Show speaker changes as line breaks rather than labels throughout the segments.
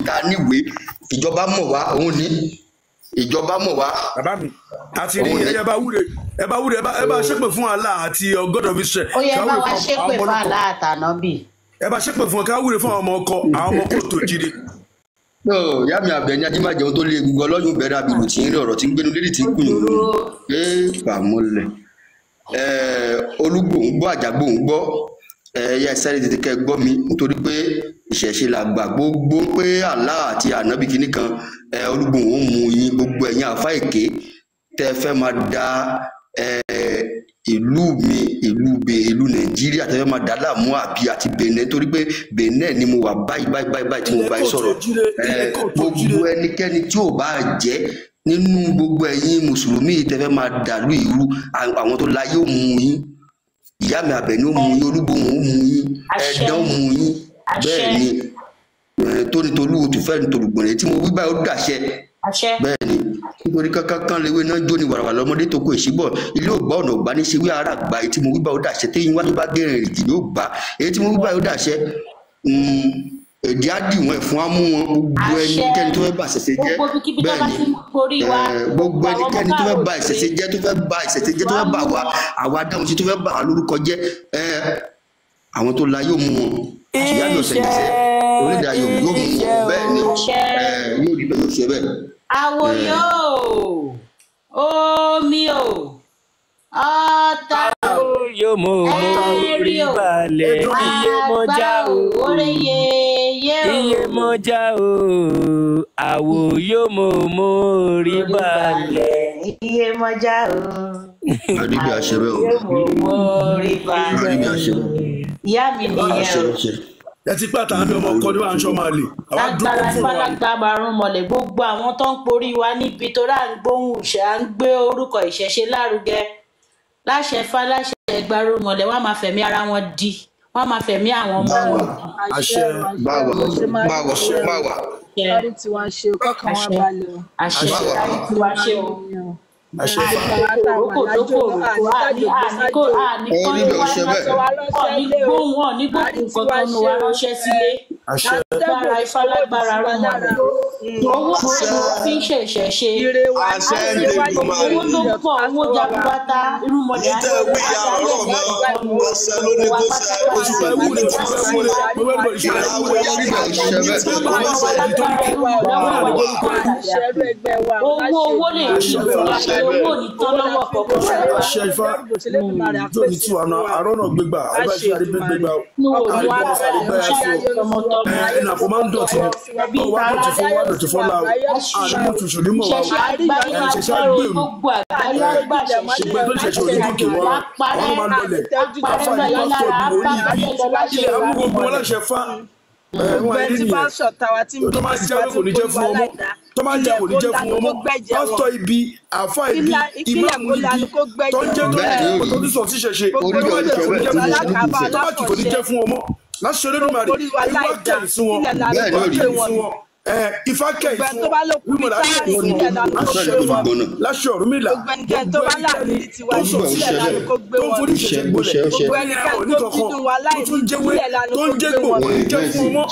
tá níwèé ìjọba mọ̀ wá òun ní ìjọba mọ̀ wá.
bàbá mi àti rí ẹ bá wúre ẹ bá ṣépè fún Allah àti God of Israel.
ó yẹ bá wa ṣépè fún Allah àtànábì.
ẹ bá ṣépè fún ọ ká wúre fún àwọn ọmọ ọkọ tó jíire.
Ìyá mi àbẹ̀ni ajímájẹun tó lé egungun ọlọ́yún bẹ̀rẹ̀ àbìlù tí ń rí ọ̀rọ̀ tí ń gbénu lédè tí ń kùn yín pàmòlẹ̀ olúgbò ń gbọ́ àjàgbò ń gbọ́ ẹ̀yà ìsáré tètè kẹ́ gbọ́ mi nítorí pé ìṣẹ̀ṣe là gbà gbogbo pé Allah àti ànábì kìíní kan olúgbò ń mú yín gbogbo ẹ̀yin àfa èké tẹ́ fẹ́ máa da ìlú mi ìlú Nàìjíríà tẹ́ fẹ́ máa dá láàmú àbí àti Benin torí pé Benin ni mo wà báyìí tí mo bá yín sọ̀rọ̀ gbogbo ẹnikẹ́ni tí ò bá jẹ́ nínú gbogbo ẹ̀yin mùsùlùmí tẹ́ fẹ́ máa dàlú ìrú àwọn tó láyé ò mú yín ìyá mi àbẹ̀ni ó mú yín olúgbòhùn ó mú yín ẹ̀dán ó mú yín bẹ́ẹ̀ ni tóní tolúwo tó fẹ́ ní tolùgbọ̀nrẹ́ tí mo wí báyìí ó dàṣẹ bẹ́ẹ̀ ni nítorí kankan léwé náà jó ní wàràwà lọ́mọdé tó kó ìṣíbọ̀ ilé ògbà ọ̀nà ògbà ní ṣe wí ara àgbà èyí tí mo wí báyìí ó dàṣẹ téyín wájú bá gẹ̀rẹ̀ rìndì ló gbà èyí tí mo wí báyìí ó dàṣẹ èdè àdìwọ̀n ẹ̀fún amú wọn gbogbo ẹnikẹ́ni tó fẹ́ bá ìṣẹ̀ṣe jẹ́ bẹ́ẹ̀ ni gbogbo ẹnikẹ́ni tó fẹ́ bá ìṣẹ̀ṣe jẹ́ tó fẹ́ bá wa àwa dáhùn sí tó fẹ́ bá wa lórúkọ jẹ́ àwọn tó la yóò mú wọn ìyá yóò ṣe ìṣẹ́ onídàá yóò mú wọn bẹ́ẹ̀ ni yóò rí bẹ́ẹ̀ yóò ṣe bẹ́ẹ̀.
àwọ̀ yóò omi o ọ̀tá
yóò mọ orí balẹ̀ iye mọ́já o iye mọ́já o àwò yóò mọ orí balẹ̀
iye mọ́já o
àríbi àṣẹbẹ o àríbi àṣẹbẹ
ìyá mi nìyẹn o.
ẹ ti pàtàkì àbí ọmọ ọkọ ní wàá ń ṣọ máa lè.
lágbára fọlágbá márùn mọ̀lẹ́ gbogbo àwọn tó ń porí wa níbi tó rà ń gbóhùn ṣe à ń gbé orúkọ ìṣẹ̀ṣe lárugẹ láṣẹ láṣẹ ẹgbàrú mọ̀lẹ́ wọ́n máa fẹ̀mí ara wọn di wọ́n máa fẹ̀mí àwọn ọmọ wọn.
àṣẹ
báwa
kárí tí wàá ṣe kọ́kàn wọn balẹ̀ o.
àṣẹ kárí tí wàá ṣe o.
àṣẹ
lágbára ìfalágbára rọmọdé owó àìmọ̀ fi ń ṣẹ̀ṣẹ̀ ṣe owó tó pọ̀ owó jaburata irúmọdé owó lè ṣe owó nìkan lọ́wọ́ kọ̀ọ̀kan.
àṣẹ ifá tóbi tí wọn àrọ́nà gbégbá abájú àdébẹ́ gbégbá ẹnì àpò máa ń dọ̀tí ni wà á dọ̀tí fún láwù àdúgbò tùṣù ní mọ̀ wá ṣẹ̀ṣẹ̀ gbèrú ṣùgbọ́n tó ṣẹ̀ṣẹ̀ onídùkì wọn àwọn máa ń lọlẹ̀ àfààní pásítọ̀ ìdìbò orí ibi ilẹ̀ amúgbogbo wọn láṣẹ fá wọn ẹni nìyẹn tó máa jáwé kò ní jẹ́ fún ọmọ tó máa jẹ́ kò ní jẹ́ fún ọmọ pásítọ̀ ibi àfà ibi ìmáàmù ibi tó ń jẹ́ tó ń sọ sí ṣẹ̀ṣẹ̀ tó máa kì kò ní jẹ́ fún ọmọ láṣẹ olódùmarè ìwà kẹ́yìn sí wọn ifá kẹ́yìn sí wọn wíwọ̀n láṣẹ Ọ̀rúnmìlà tó sọ sílẹ̀ tó ń forí ìṣẹ̀ṣẹ̀ gbolẹ̀ gbogbo ẹni ká oníkankan tó tún jẹ́wé tó ń jẹ́gbò kò ní jẹ́ fún ọmọ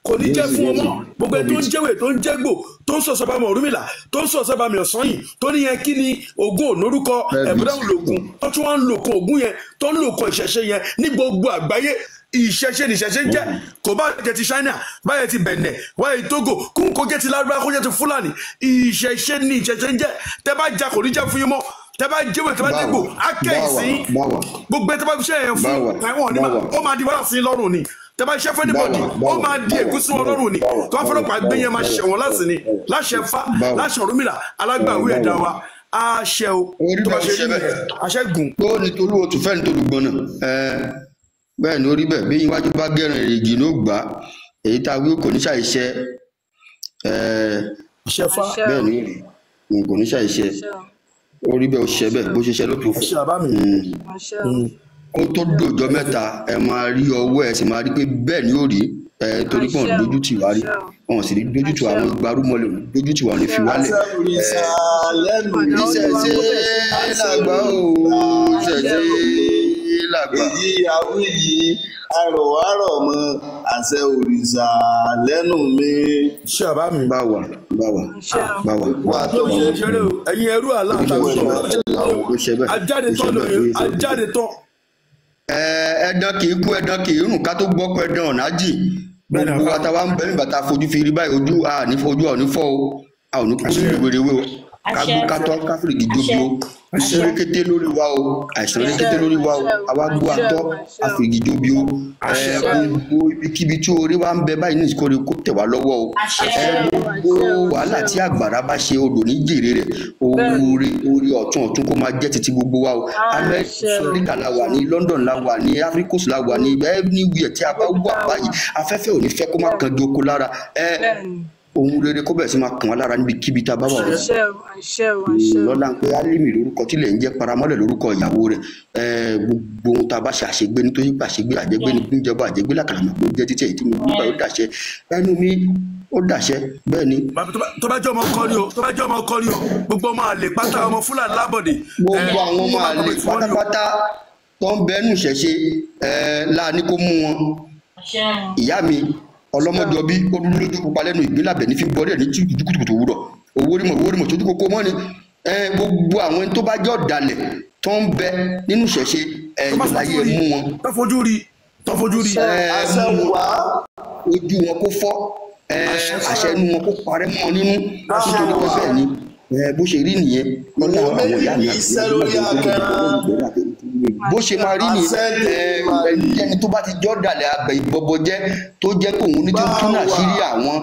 kò ní jẹ́ fún ọmọ gbogbo ẹni tó ń jẹ́wé tó ń jẹ́gbò tó ń sọ̀sọ́ bá mi Ọ̀rúnmìlà tó ń sọ̀sọ́ bá mi ọ̀sán yìí tó ní yẹn kí ni ògùn ònórúkọ ẹ̀bùdáhùn lògùn tó tún wá ń lòkun ògùn yẹn tó ń lòkun ìṣẹ̀ṣẹ̀ yẹn ní gbogbo àgbáyé ìṣẹ̀ṣẹ̀ ní ìṣẹ̀ṣẹ̀ ń jẹ́ kò bá jẹ́ ti China báyẹ̀ ti Benin báyẹ̀ Togo kún kó jẹ́ ti Lárúbáwá kó jẹ́ ti Fúlàní ìṣẹ̀ṣẹ̀ ní ìṣẹ̀ṣẹ̀ ń jẹ́ tẹ́ bá jà kò ní jẹ́ fún yín mọ́ tẹ́ bá jẹ́wọ́ tẹ́ bá dégbò akẹ́yìnsí gbogbo tẹ́ bá fi ṣe yẹn fún ẹ̀wọ̀n ní ó máa di wàhálà sí lọ́rùn ni tẹ́ bá ṣe fẹ́ni bọ́ọ̀dì ó máa di ègúsí wọn lọ́rùn ni tó bá fọlọ́pàá gbé yẹn máa ṣẹ̀wọ̀n láti ni láṣẹ Fá láṣẹ Ọ̀rúnmìlà alágbàwí ẹ̀dá wa àṣẹ o tó bá ṣe rí nìyẹn àṣẹ gùn.
tó nítorí o tún fẹ́ nítorí gbọ́nà bẹ́ẹ̀ ni orí bẹ́ẹ̀ bí iwájú bá gẹ̀rìn èrèjì ló gbà á èyí tá a wí kò ní ṣàìṣe bẹ́ẹ̀ ni kò ní ṣàìṣe orí bẹ́ẹ̀ ó ṣiṣẹ́ bẹ́ẹ̀ bó ṣe ṣe ló tó fún kó tó dòjọ́ mẹ́ta ẹ máa rí ọwọ́ ẹ sì máa rí pé bẹ́ẹ̀ ni ó rí torí pọ̀ lójú tì wá rí wọn sì rí lójú tì wá àwọn ìgbárùmọ̀lẹ̀ lójú tì wá ní fi wálẹ̀. ìṣẹ̀ṣe làgbà ó ìṣẹ̀ṣe làgbà.
èyí awí yìí àrọ̀wárọ̀ mọ́ àṣẹ òrìṣà lẹ́nu mi.
ṣé àbá mi.
báwa.
wà tó ṣe
ẹ̀yin ẹrú aláǹtakùn ajáde tán lóye ajáde tán.
ẹ̀dán kì í kú ẹ̀dán kì í rùn ká tó gbọ́kọ̀ ẹ̀dán ọ̀nà jì gbogbo àtàwọn ń bẹ nígbà tá a fojú fi rí báyìí ojú àní fojú ọ̀ní fọ́ o a ò ní kú sí ìwéréwé o kágbó kátó káfíìrì gidi o àìsàn rékété lórí wa o àwa gbó àtọ́ àfìrì gidi o gbogbo ibikíbi tí orí wa ń bẹ báyìí ní ìsìkò rẹ̀ kó tẹ̀ wá lọ́wọ́ o gbogbo wàhálà tí àgbàrá bá ṣe odò ní jèrè rẹ̀ orí ọ̀tún kó máa jẹ́ títí gbogbo wa o amẹ́ríkà la wà ní London la wà ní Africos la wà ní anywhere tí a bá wà báyìí afẹ́fẹ́ ò ní fẹ́ kó má kan di oko lára ohun rere kó bẹ̀rẹ̀ sí máa kàn wá lára níbi kíbi tá a bá wà wọ́n. lọ́la ń pe Álímì lórúkọ tílẹ̀ ń jẹ́ Paramọ́lẹ̀ lórúkọ ìyàwó rẹ̀ gbogbo ohun tá a bá ṣe àṣegbé nítorí pé àṣegbé àjẹgbé ní níjọba àjẹgbé làkàlàmọ̀ pé ó jẹ́ títí èyí tí mo gbà ó dàṣẹ ẹnu mi ó dàṣẹ bẹ́ẹ̀ ni.
tó bá jẹ́ ọmọ kọ́ni o gbogbo ọmọ àlè pátá ọmọ Fúlàní lábọ̀dé.
gbogbo àwọn ọmọ àlè pátápátá tó ń bẹ́ẹ̀nù ṣẹ̀ṣe láàánú kó mú wọn. ìyá mi ọlọmọdé bí ó dúró lójú pupa lẹ́nu ìgbélàbẹ ní fi bọdẹ ní tí kùtùkùtù wúrọ owó rímọ tó kókó mọ ni gbogbo àwọn tó bá jẹ́ ọ̀dàlẹ̀ tó ń bẹ nínú ìṣẹ̀ṣe ìgbàláyé mú wọn.
tó fojú rí.
mú wọn ojú wọn kó fọ́ àṣẹ inú wọn kó parẹ́ mọ́ nínú nítorí pé bẹ́ẹ̀ ni bó ṣe rí nìyẹn lọ́la àwọn ìyá mi àti bó ṣe máa rí nìyẹn ẹni tó bá ti jọ́ dàlẹ̀ abẹ ìbọbọ jẹ́ tó jẹ́ pé òun ní tó ń túnà sírí àwọn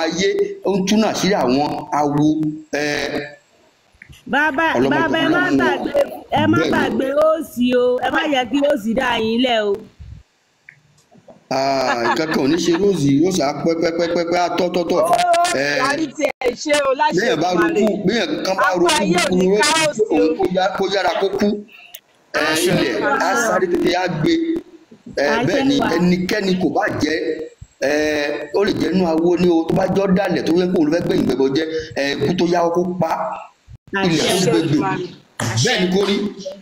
ayé ó ń túnà sírí àwọn awo.
bàbá ẹ má gbàgbé òsì o ẹ má yẹ kí òsì dá yín lẹ̀ o.
kankan ò ní ṣe róòsì yóò ṣá pẹ́pẹ́pẹ́pẹ́ àtọ́tọ́tọ́. bẹ́ẹ̀ bá rokú bẹ́ẹ̀ kan bá rokú kúkúrú kó yára kó kú ilẹ̀ á sáré tètè á gbé bẹ́ẹ̀ ni ẹnikẹ́ni kò bá jẹ́ ó lè jẹ́ inú awo ní o tó bá jọ́ dàlẹ̀ tó yẹ kó o fẹ́ gbẹ̀yìn gbẹ̀bọ̀ jẹ́ kú tó yá kó pa ilẹ̀ tó gbẹgbẹ bẹ́ẹ̀ ni kò rí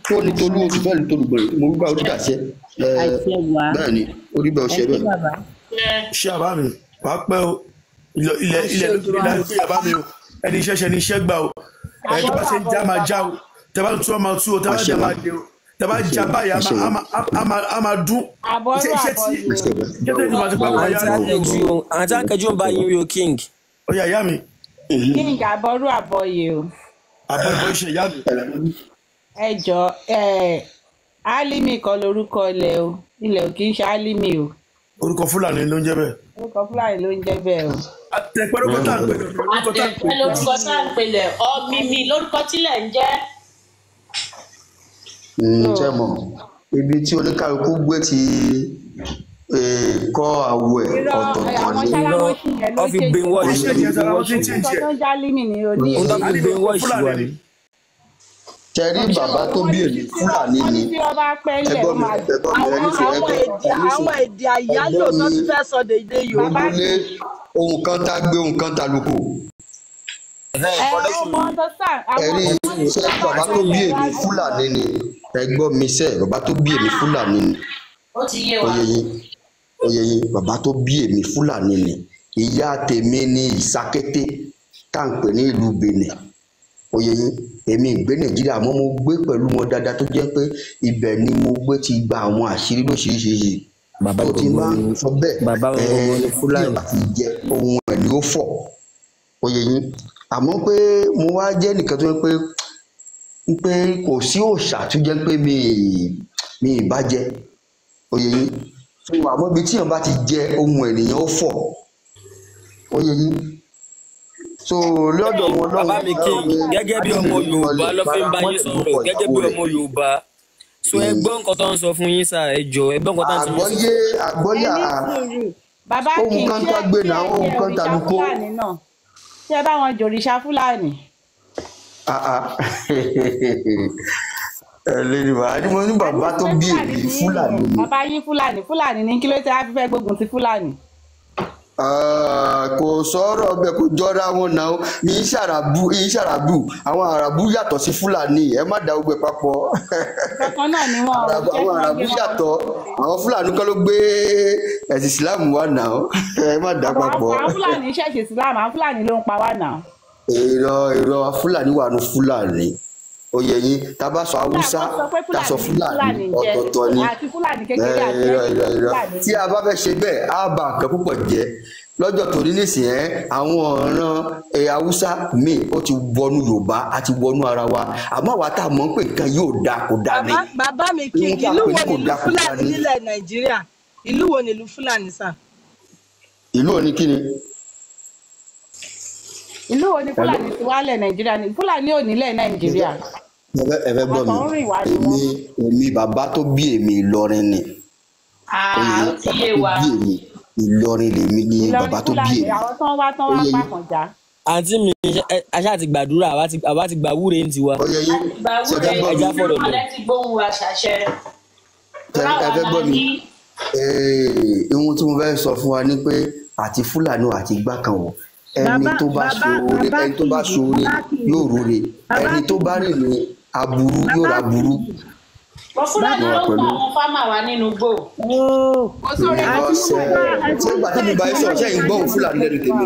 tó ní tolú oṣù fẹ́ẹ́ ní tolùgbọ̀n mo gbà orí dàṣẹ bẹ́ẹ̀ ni orí bẹ́ẹ̀ ọṣẹ bẹ́ẹ̀.
ṣé àbá mi wàá pẹ́ o ilẹ̀ lókè láti pé àbá mi o ẹni iṣẹ́ ṣe ni iṣẹ́ gbà o tó bá ṣe ń já máa já o tẹ́ bá ń tú ọmọ tú o tẹ́ bá jẹ́ máa dé o tẹ́ bá já báyìí a máa dún iṣẹ́ tí jẹ́tẹ́ ìjọba ti pàpà yá
o. àti àkẹ́jú ń bá yín rí o king.
ó yá ìyá mi.
king àbọ̀rú àbọ̀yè o.
àbọ̀yè ṣe ìyá mi.
ẹ jọ Álímì kọ́ lórúkọ ilẹ̀ o ilẹ̀ ò kì í ṣe Álímì o.
orúkọ Fúlàní ló ń jẹ́ bẹ́ẹ̀.
orúkọ Fúlàní ló ń jẹ́ bẹ́ẹ̀ o.
àtẹ̀pẹ́ lórúkọ tá à ń pèlè.
àtẹ̀pẹ́ lórúkọ tá à ń pèlè ọ̀mìmì lórúkọ tílẹ̀ ń jẹ́.
ṣe mọ̀ ibi tí oníkálukú gbé ti kọ́ àwọ̀ ẹ̀ ọ̀tọ̀ọ̀tọ̀ ní.
wọ́n fi gbé wọ́ọ̀ṣì
tẹ̀rí bàbá tó bí èmi Fúlàní ni ẹgbọ́n mi
àwọn èdè àyájọ́ tó ti fẹ́ sọ dédé Yorùbá.
ojúlé ohun kan tá gbé ohun kan tá lóko. ẹ̀rí ṣe bàbá tó bí èmi Fúlàní ni ẹgbọ́n mi ṣe bàbá tó bí èmi Fúlàní ni oyeye bàbá tó bí èmi Fúlàní ni ìyá tèmi ní Ìsakété tá à ń pè ní ìlú Benin oyeye èmi ìgbé Nàìjíríà mọ́ mo gbé pẹ̀lú wọn dáadáa tó jẹ́ pé ibẹ̀ ni mo gbé ti gba àwọn àṣírí lóṣìṣìṣì
bàbá
tó ti máa ń sọ bẹ́ẹ̀
ní Fúlàní
àti jẹ ohun ẹ̀ ni ó fọ̀ oyeye àmọ́ pé mo wá jẹ́ nìkan tó jẹ́ pé kò sí òòṣà tó jẹ́ pé mi ì bá jẹ oyeye so àmọ́ ibi tí èèyàn bá ti jẹ ohun ènìyàn ó fọ̀ oyeye so lọ́dọ̀ wọn náà.
bàbá mi king gẹ́gẹ́ bí ọmọ Yorùbá ló fi ń bá yín sọ̀rọ̀ gẹ́gẹ́ bí ọmọ Yorùbá so ẹ gbọ́ nǹkan tó ń sọ fún yín sáà ẹ jọ ẹ gbọ́ nǹkan tó ń sọ fún yín.
àgbọ́yé ohun kan tá gbé náà ohun kan tá lukó.
ṣé ẹ bá wọn jòrìṣà Fúlàní.
lẹ́nu wa ni mo ní bàbá tó bí èmi Fúlàní ni.
bàbá yín Fúlàní ní kí ló tẹ́ á fi fẹ́ gbógun ti Fúlàní.
Kò sọ̀rọ̀ bẹ́ẹ̀ kò jọra wọn náà ní ìṣàràbù àwọn àràbù yàtọ̀ sí Fúlàní ẹ má da gbogbo ẹ̀ papọ̀.
Kankan náà ni wọn ò
àwọn àràbù yàtọ̀ àwọn Fúlàní kan ló gbé ẹ̀sìn Islam wá náà ẹ má da papọ̀.
àwọn Fúlàní ṣẹ̀ṣẹ̀ Islam àwọn Fúlàní ló ń pa wá náà.
èrò Fúlàní wà nù Fúlàní oyè yín tá a bá sọ Haúsá tá a sọ Fúlàní ọ̀tọ̀ọ̀tọ̀ ni tí a bá fẹ́ ṣe bẹ́ẹ̀ á bà nǹkan púpọ̀ jẹ́ lọ́jọ́ torí nísìnyẹn àwọn ọ̀ràn Haúsá míì ó ti wọnú Yorùbá àti wọnú ara wa àmọ́ àwa tá a mọ̀ pé nǹkan yóò dáa kò dáa ni.
bàbá mi kí ìlú wo ni ìlú Fúlàní nílẹ̀ Nàìjíríà ìlú wo ni ìlú Fúlàní sà.
ìlú wo ni kí ni.
ìlú wo ni Fúlàní ti wálẹ̀ Nàìjíríà ni Fúlàní ò nílẹ̀ Nàìjíríà.
ẹ fẹ́ gbọ́ mi èmi bàbá tó bí èmi Ìlọrin ni.
ó ti yé wa.
Ìlọrin lèmi ni bàbá tó bí èmi.
àwọn tó ń wá pàkànjá.
àǹtí mi aṣáà ti gbàdúrà àwa ti gbà wúre ní tiwa.
ẹja fọ̀rọ̀ lọ. ẹ ti gbóhùn wa ṣàṣẹ.
ẹ fẹ́ gbọ́ mi ohun tí mo fẹ́ sọ fún wa ni pé àti Fúlàní àti igbá kan wọ̀ ẹni tó bá ṣoore yóò rore ẹni tó bá rìn ní aburú yóò ra burú.
Fúlàní ló kọ àwọn fámà wa nínú gbò.
ṣé gbàtí mo bá yín sọ̀rọ̀ ṣé yín gbọ́ Fúlàní lẹ́nu tèmi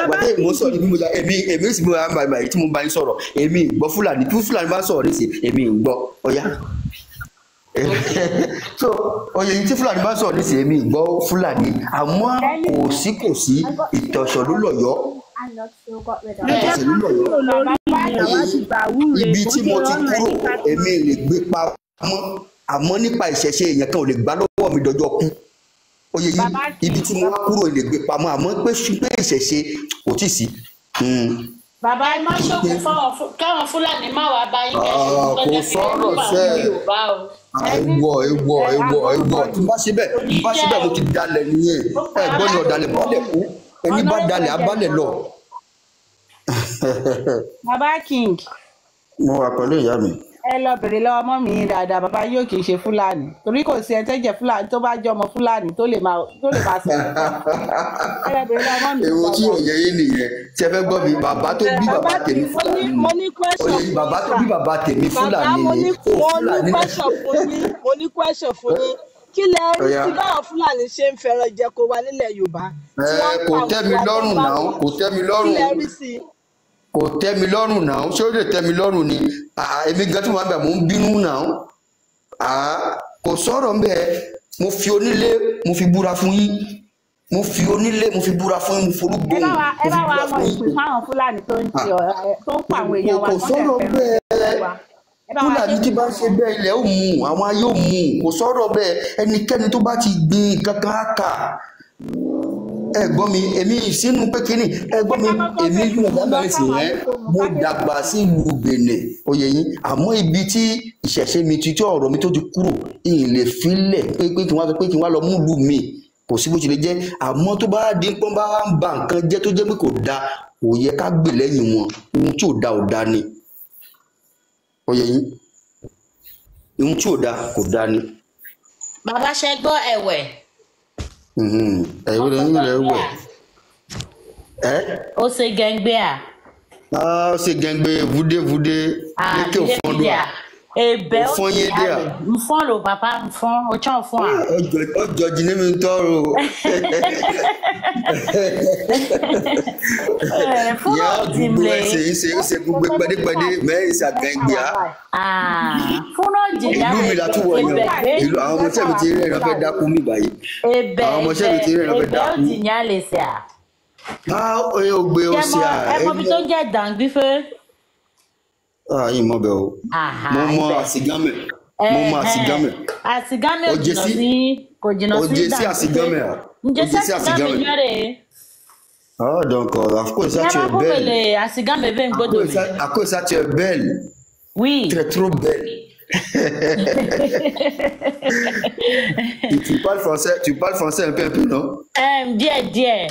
gbàtí mo sọ̀rọ̀ ní bí mo jà èmi sì mo máa ń bá yìí tí mo bá yín sọ̀rọ̀ èmi gbọ́ Fúlàní tí Fúlàní bá sọ̀rọ̀ nísì èmi gbọ́ ọ̀yá. so oyè yìí tí Fúlàní bá sọ̀rọ̀ nísì èmi gbọ́ Fúlàní àmọ́ kò sí ìtọ̀sọ̀ ló lọ̀yọ́. ibi tí mo ti kúrò èmi lè gbé pamọ́ àmọ́ nípa ìṣẹ̀ṣe èèyàn kan ò lè gbá lọ́wọ́ mi dọjọ́ kú oyè yìí ibi tí mo wá kúrò lè gbé pamọ́ àmọ́ pé ìṣẹ̀ṣe kò tí ì sí.
bàbá ẹ má ṣòkò káwọn Fúlàní má wàá bá yín
kò sọ̀rọ̀ sẹ́ ewọ tí bá ṣe bẹ́ẹ̀ mo ti dalẹ̀ nìyẹn ẹ gbọ́ ni ọ̀dàlẹ̀ bọ́lẹ̀ kú ẹni bá dalẹ̀ abálẹ̀ lọ.
bàbá King.
mo wà pẹ̀lú ìyá mi.
ẹ lọ bèrè lọ́wọ́ mọ́ mi dáadáa bàbá yóò kì í ṣe Fúlàní torí kò sí ẹtẹ́jẹ̀ Fúlàní tó bá jẹ́ ọmọ Fúlàní tó lè máa sọ̀rọ̀. ẹ lọ bèrè lọ́wọ́ mọ́ mi.
èwo tí òye yín nìyẹn tí ẹ fẹ́ gbọ́ mi bàbá tó bí bàbá tèmi Fúlàní òye bàbá tó bí bàbá tèmi Fúlàní ni
mo ní question fún yín kí lẹ rí sí báwọn Fúlàní ṣe ń fẹ́ràn jẹko wa nílẹ̀ Yorùbá.
kò tẹ́ mi lọ́rùn náà kò tẹ́ mi lọ́rùn
kí lẹ rí sí
kò tẹ́ mi lọ́rùn náà ṣé ó lè tẹ́ mi lọ́rùn ni èmi gan tí mo máa bẹ̀ mò ń bínú náà kò sọ̀rọ̀ ń bẹ́ẹ̀ mo fi onílé mo fi búra fún yín mo fi onílé mo fi búra fún yín mo forúgbó
ẹ bá wa mọ ìpè fáwọn Fúlàní tó ń pa àwọn èèyàn wa.
kò sọ̀rọ̀ bẹ́ẹ̀ Fúlàní tí bá ń ṣe bẹ́ẹ̀ ilẹ̀ ó mú àwọn ayé ó mú kò sọ̀rọ̀ bẹ́ẹ̀ ẹnikẹ́ni tó bá ti gbin kankan á kà ẹ gbọ́ mi èmi sínú pé kínní ẹ gbọ́ mi èmi yóò dábàá sí rẹ mo dàgbà sí ìlú Benin oyè yín àmọ́ ibi tí ìṣẹ̀ṣe mi ti tí ọ̀rọ̀ mi tó ti kúrò ìyìn lè filẹ̀ pé kí wọ́n sọ pé kí wọ́n lọ múlù mi kò sí bó ti lè jẹ́ àmọ́ tó bá dín pọ́n bá ń ba nǹkan jẹ́ tó jẹ́ pé kò da kò yẹ ká gbè lẹ́yìn wọn ohun tí ò da ni oyè yín ohun tí ò da kò da ni.
bàbá ṣe gbọ́ ẹ̀wẹ̀.
ẹ̀wẹ̀ lẹ́yìn rẹ̀ wẹ̀.
ó ṣe gẹ́ngbẹ́ à.
ó ṣe gẹ́ngbẹ́ vúdévúdé lékè òfòdùà.
ebe ó ti yà rẹ̀ nfọ́n ló papa nfọ́n ó tán fún à.
ọjọ́ jìnnà mi ń tọrọ.
fúnà jìnnà
ṣe gbogbo pẹ́dépẹ́dé mẹ́rin ṣàgẹ́ngbẹ́ à.
fúnà jìnnà
ìlú mi la tún wọ̀ yẹn ìlú àwọn ọmọ sẹ́mi ti rí ẹ̀rọ fẹ́ dákú mi báyìí. àwọn ọmọ sẹ́mi ti rí ẹ̀rọ fẹ́ dákú.
ebe ó jìnnà lè ṣe à.
ó gbé ó ṣe à.
ẹ mọ bí tó jẹ́ dàngbífẹ́.
yìí mọ bẹ o mo mọ àsìgámẹ
àsìgámẹ kò jìnnà sí
àsìgámẹ
njẹ àsìgámẹ yẹrẹ.
donc à cause ça tu es belle.
àsìgámẹ bẹ n gbọ́dọ̀ mi.
à cause ça tu es belle.
oui.
tu es trop belle. tu parles français un peu non?
Díẹ̀.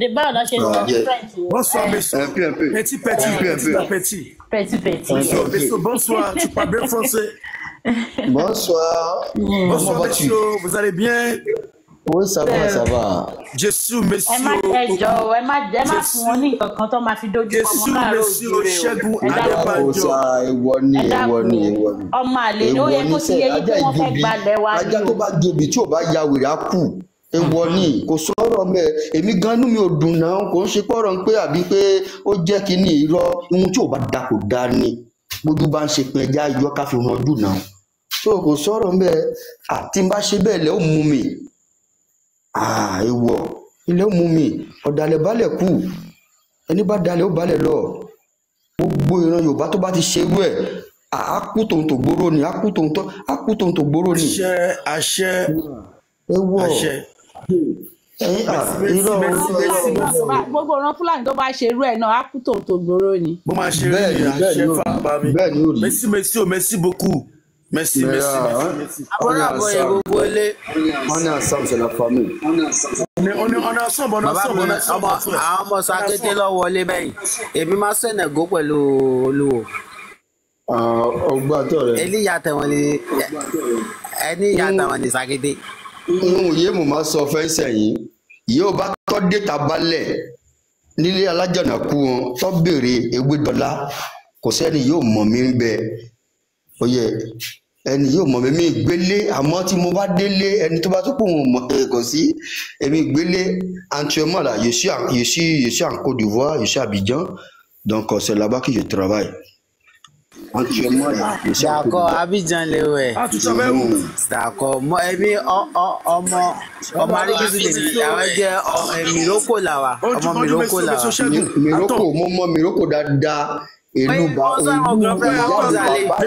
De báwo la ṣe ń sọ French.
Bonsoir monsieur.
Un peu.
Petit. Bonsoir, tu parles bien français.
Bonsoir.
Bonsoir monsieur, vous allez bien?
Oui, ça va.
Jésù Messi
o. ẹ má fún wọn ní nǹkan kan tó máa fi dojú ọmọ káàárọ̀
Ṣẹ́gun
òjìrè
Adébánjọ.
ẹ dákun ọmọ àlè ni ó yẹ kó ti yẹ yín kí wọ́n fẹ́ gbalẹ̀ wa ni o.
ajá tó bá jobi tí ò bá ya wèrè á kù ewọ ni kò sọ̀rọ̀ mẹ́ èmi gan inú mi ò dùn náà kò ń ṣe pọ̀rọ̀ pé àbí pé ó jẹ́ kínní irọ́ ohun tí ò bá da kò da ni gbójú bá ń ṣe pé ẹja yọ ká fi hàn jù náà tó kò sọ̀rọ̀ mẹ́ àti bá ṣe bẹ́ẹ̀ lẹ́ ó mú mi ewọ ilé ó mú mi ọ̀dàlẹ̀ balẹ̀ kù ẹni bá dalẹ̀ ó balẹ̀ lọ gbogbo ìran Yorùbá tó bá ti ṣe irú ẹ̀ àákú tòun tó gbóró ni àákú tòun tó gbóró ni.
àṣẹ
ewọ
gbogbo ọ̀ràn Fúlàní tó bá ṣe irú ẹ̀ náà á kú tòun tó gbòòrò ni.
bó máa ṣe rí àṣẹ fàbà mi merci beaucoup merci.
àbọ̀rọ̀ àbọ̀yẹ̀ gbogbo ilé.
on est ensemble c'est la famille.
on est ensemble.
àwọn ọmọ Sàkété lọ wọlé bẹ́yìn èmi máa sẹ̀nẹ̀gó pẹ̀lú Olúwo.
ọgbà tó rẹ.
eléyà tẹ̀wọ̀n ni ẹni ìyá tẹ̀wọ̀n ni Sàkété.
yé mo máa sọ fẹ́ sẹ́yìn yóò bá tọ́ déta balẹ̀ nílé alájọ̀nà kú wọn tọ́ béèrè ewé dọ́là kò sẹ́ni yóò mọ̀ mí ń bẹ oyè ẹni yóò mọ̀ mí gbélé àmọ́ tí mo bá délé ẹni tó bá tó pò wọn mọ̀ kò sí èmi gbélé actuellement là je suis en Côte d'Ivoire je suis à Abidjan donc c'est là-bas que je travaille.
D'accord, Abidjan le wẹ̀. D'accord, mo ẹbí ọmọ arígbésí lèmi àwọn jẹ́ Miroko làwà ọmọ Miroko làwà.
Miroko mo mọ Miroko dáadáa ìlú bá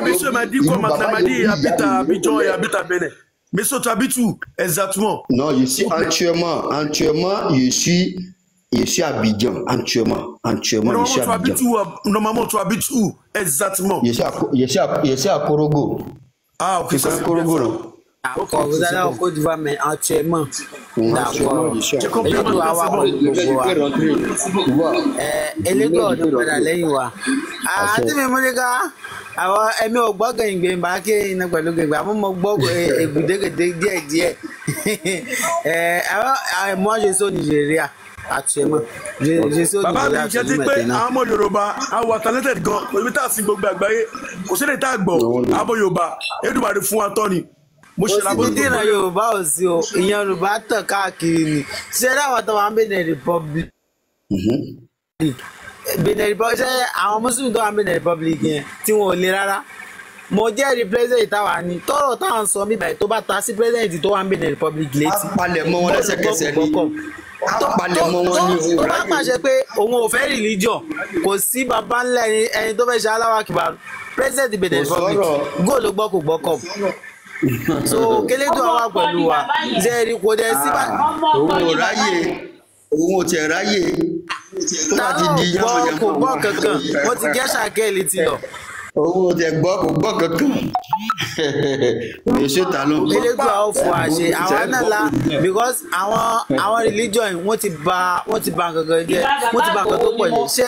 monsieur m'a dit quoi maintenant m'a dit habite à Abidjan et habite à Bénin. Mais ça tu habites où exactement?
Non, je suis actuellement je suis à Abidjan, actuellement, je suis à Abidjan.
Normalement, tu habites où exactement?
Je suis à Korogo.
Ah, ok,
c'est Korogo, non?
D'accord, vous allez en Côte d'Ivoire, mais actuellement. D'accord.
J'ai compris,
elégbò ọdún padà lẹ́yìn wa. Àti mi mú ní ká àwọn ẹ̀mí ò gbọ́ gẹ̀yìngbẹ̀ bá ké iná pẹ̀lú gẹ̀gbẹ̀ àmọ́ mo gbọ́ ègùdégèdè díẹ̀díẹ̀. Moi je suis au Nigeria. Actuellement,
bàbá mi jẹ́ ti pé àwọn ọmọ Yorùbá àwọn talented gan omi tá a sin gbogbo àgbáyé kò sí lè tá a gbọ́ àbọ̀ Yorùbá Èdùmàrè fún wa tọ́ ni mo ṣe lábọ́
tó kọ́. Yorùbá ò sí o ìyẹn Yorùbá tàn káàkiri ni ṣé dáwọ́ tó wà ń Benin Republic. Benin Republic ṣé àwọn Mùsùlùmí tó wà ń Benin Republic yẹn tí wọn ò le rárá mo jẹ́rìí president táwa ni tọ́rọ̀ táwọn sọ mí báyìí tó bá ta sí president tó wà ń Benin Republic létí.
apalẹ̀ mọ́ wọn lẹ́sẹ̀kẹsẹ̀ ni
tó bá pàṣẹ pé òun ò fẹ́ religion kò sí bàbá ńlá ẹni tó fẹ́ ṣe aláwa kìbà president Benin Republic góòlù gbọ́ kò gbọ́ kọ̀ so kélédò àwa pẹ̀lú wa jẹ́rìí kò dẹ̀ sí bá.
òun ò tiẹ̀ ráyè tó bá ti di
yàmọ̀yàmọ̀ kò gbọ́ kankan wọ́n ti gẹ́ ṣàkẹ́ẹ̀lì ti lọ.
owó tẹ gbọ́ kò gbọ́ kankan èso ta ló.
elégbò àwọn fún wa ṣe àwọn náà la because àwọn religion wọ́n ti bà kankan jẹ́ wọ́n ti bà kankan tó pọ̀ jẹ́ ṣé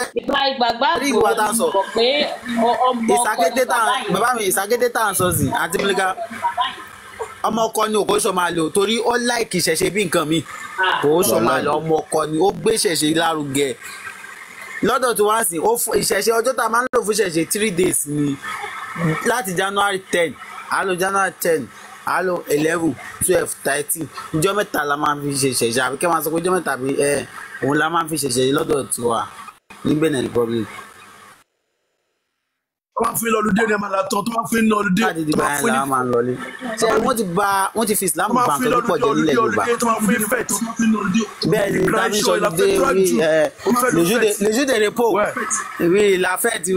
rí ìwà tá a sọ ìsàkété tá a sọ sí àti mílíkà ọmọ ọkọ ni òkò sọ máa lò torí ó láìkì ìṣẹ̀ṣe bí nǹkan mi kò sọ máa lò ọmọ ọkọ ni ó gbé ìṣẹ̀ṣe lárugẹ lọ́dọ̀ tó wá sí ìṣẹ̀ṣe ọjọ́ tá a máa ń lò fún ìṣẹ̀ṣe 3 days ni láti January 10 àlò January 10 àlò 11 12 13 ìjọ mẹ́ta la máa fi ṣe ìṣẹ̀ṣe àbí kẹ́ máa sọ pé ìjọ mẹ́ta bí òun la máa fi ṣe ìṣẹ̀ṣe lọ́dọ̀ tó wà ní Benin Republic.
wọ́n fi lọ́lùdé ní ẹ̀ma látọ̀ tó wọ́n fi ń lọ́lùdé.
láti di báyìí la máa ń lọlé. ṣé wọ́n ti fi Islam ban kan tó pọ̀ jẹ́ nílẹ̀ Yorùbá. bẹ́ẹ̀ ni tàbí sọlùdé le jour de repos oui la fête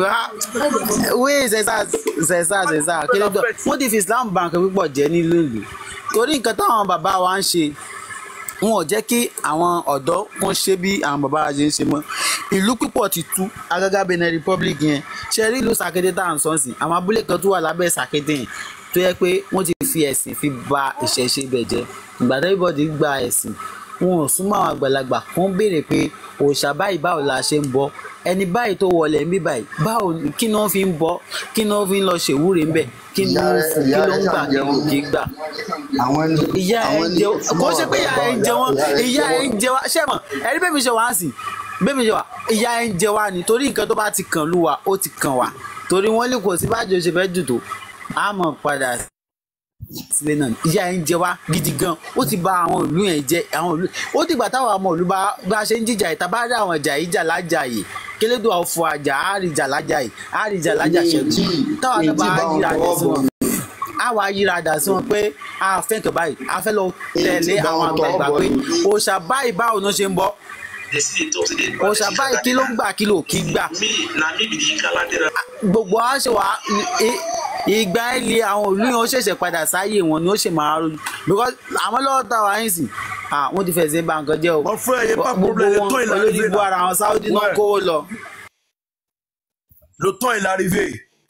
oui c'est ça kí ló dọ̀ wọ́n ti fi Islam ban kan tó pọ̀ jẹ́ nílẹ̀ ìlú torí nǹkan táwọn bàbá wa ń ṣe wọn ò jẹ́ kí àwọn ọ̀dọ́ wọn ṣe bí àwọn bàbá wa ṣe ń ṣe mọ́ ìlú púpọ̀ ti tú agágá Benin Republic yẹn ṣe rí ìlú Sàkété tá à ń sọ sí àwọn abúlé kan tó wà lábẹ́ Sàkété yẹn tó yẹ pé wọ́n ti fi ẹ̀sìn fi ba ìṣẹ̀ṣe ibẹ̀ jẹ́ ìgbà tó everybody gba ẹ̀sìn wọn ò súnmọ́ àwọn àgbàlagbà kán béèrè pé òòṣà báyìí báwo la ṣe ń bọ ẹni báyìí tó wọlé ń bí báyìí báwo kí ni wọ́n fi ń bọ kí ni wọ́n fi ń lọ ṣèwúre ń bẹ̀ kí ni wọ́n fún kí ló ń gbà kí ló kì í gbà. ìyá ẹ ń jẹ kó ṣe pé ìyá ẹ ń jẹ wọn ìyá ẹ ń jẹ wá ṣé mọ̀ ẹni bẹ́ẹ̀ mi ṣe wá sí bẹ́ẹ̀ mi ṣe wá ìyá ẹ ń jẹ wá nítorí nǹkan tó bá ti kàn lù wá ó ti kàn wá torí wọ́n lè kò sí bájọ ṣe fẹ́ jù tó a mọ̀ padà sílé náà ìyá ẹ̀ ń jẹ wá gidi gan ó ti bà àwọn ìlú yẹn jẹ́ àwọn ìlú ó dìgbà táwọn ọmọ ìlú bá ṣe ń jíjà ìta bá rí àwọn ìjà yìí jà lájà yìí kélédò ọ̀fọ̀ àjà àríjà lájà yìí àríjà lájà ṣẹ́gun táwọn náà bá yíra dà sí wọn àwa yíra dà sí wọn pé a fẹ́ kẹ̀ báyìí a fẹ́ lọ tẹ̀lé àwọn àgbààgbà pé òòṣà báyìí báwo ló ṣe ń bọ́ òòṣà báyìí kí ló ń gbà kí ló kí gbà gbogbo àṣẹ wa ìgbà ilé àwọn òlú yẹn ó ṣẹ̀ṣẹ̀ padà sáyé wọn ni ó ṣe máa rojú because àwọn lọ́wọ́ tá a wà yín sìn wọ́n ti fẹ̀sẹ̀ bà nǹkan jẹ́ o gbogbo wọn olódìbò ara àwọn Saudi náà kó lọ.
Le temps est arrivé.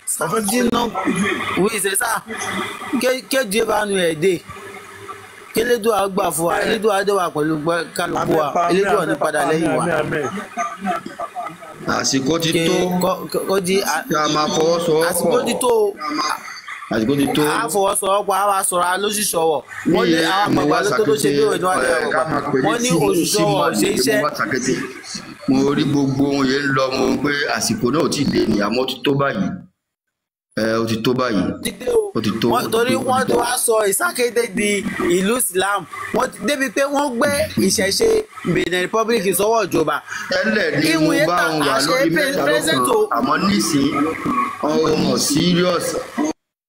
Saudi náà oui c'est ça kéde bá nu ẹ̀ dé kélédò àgbà fún wa kélédò àdéhùn pẹ̀lú kálukú wa kélédò ní padà lẹ́yìn wa.
àsìkò ti tó ká máa fọwọ́sowọ́pọ̀
àsìkò ti tó
àsìkò ti tó
a fọwọ́sowọ́pọ̀ a wá sọ̀rọ̀ alóṣìṣọ́wọ̀ wọ́n ní àwọn àgbàgbà ló tó ṣe bí òwe níwájú ọ̀gbà wọ́n ní òṣìṣọ́wọ̀ ṣe iṣẹ́.
mo rí gbogbo ohun yẹn lọ mo pé àsìkò náà ò tí ì dé ni àmọ́ ó ti tó báyìí ó ti tó báyìí ó ti tó.
torí wọ́n ti wá sọ ìsákéde di ìlú Islam wọ́n débi pé wọ́n gbé ìṣẹ̀ṣe Benin Republic sọ́wọ́ ìjọba.
tẹ́lẹ̀ ni mo bá wọn wà lórí mẹ́ta lọ́kàn àmọ́ nísìnyí ọmọ serious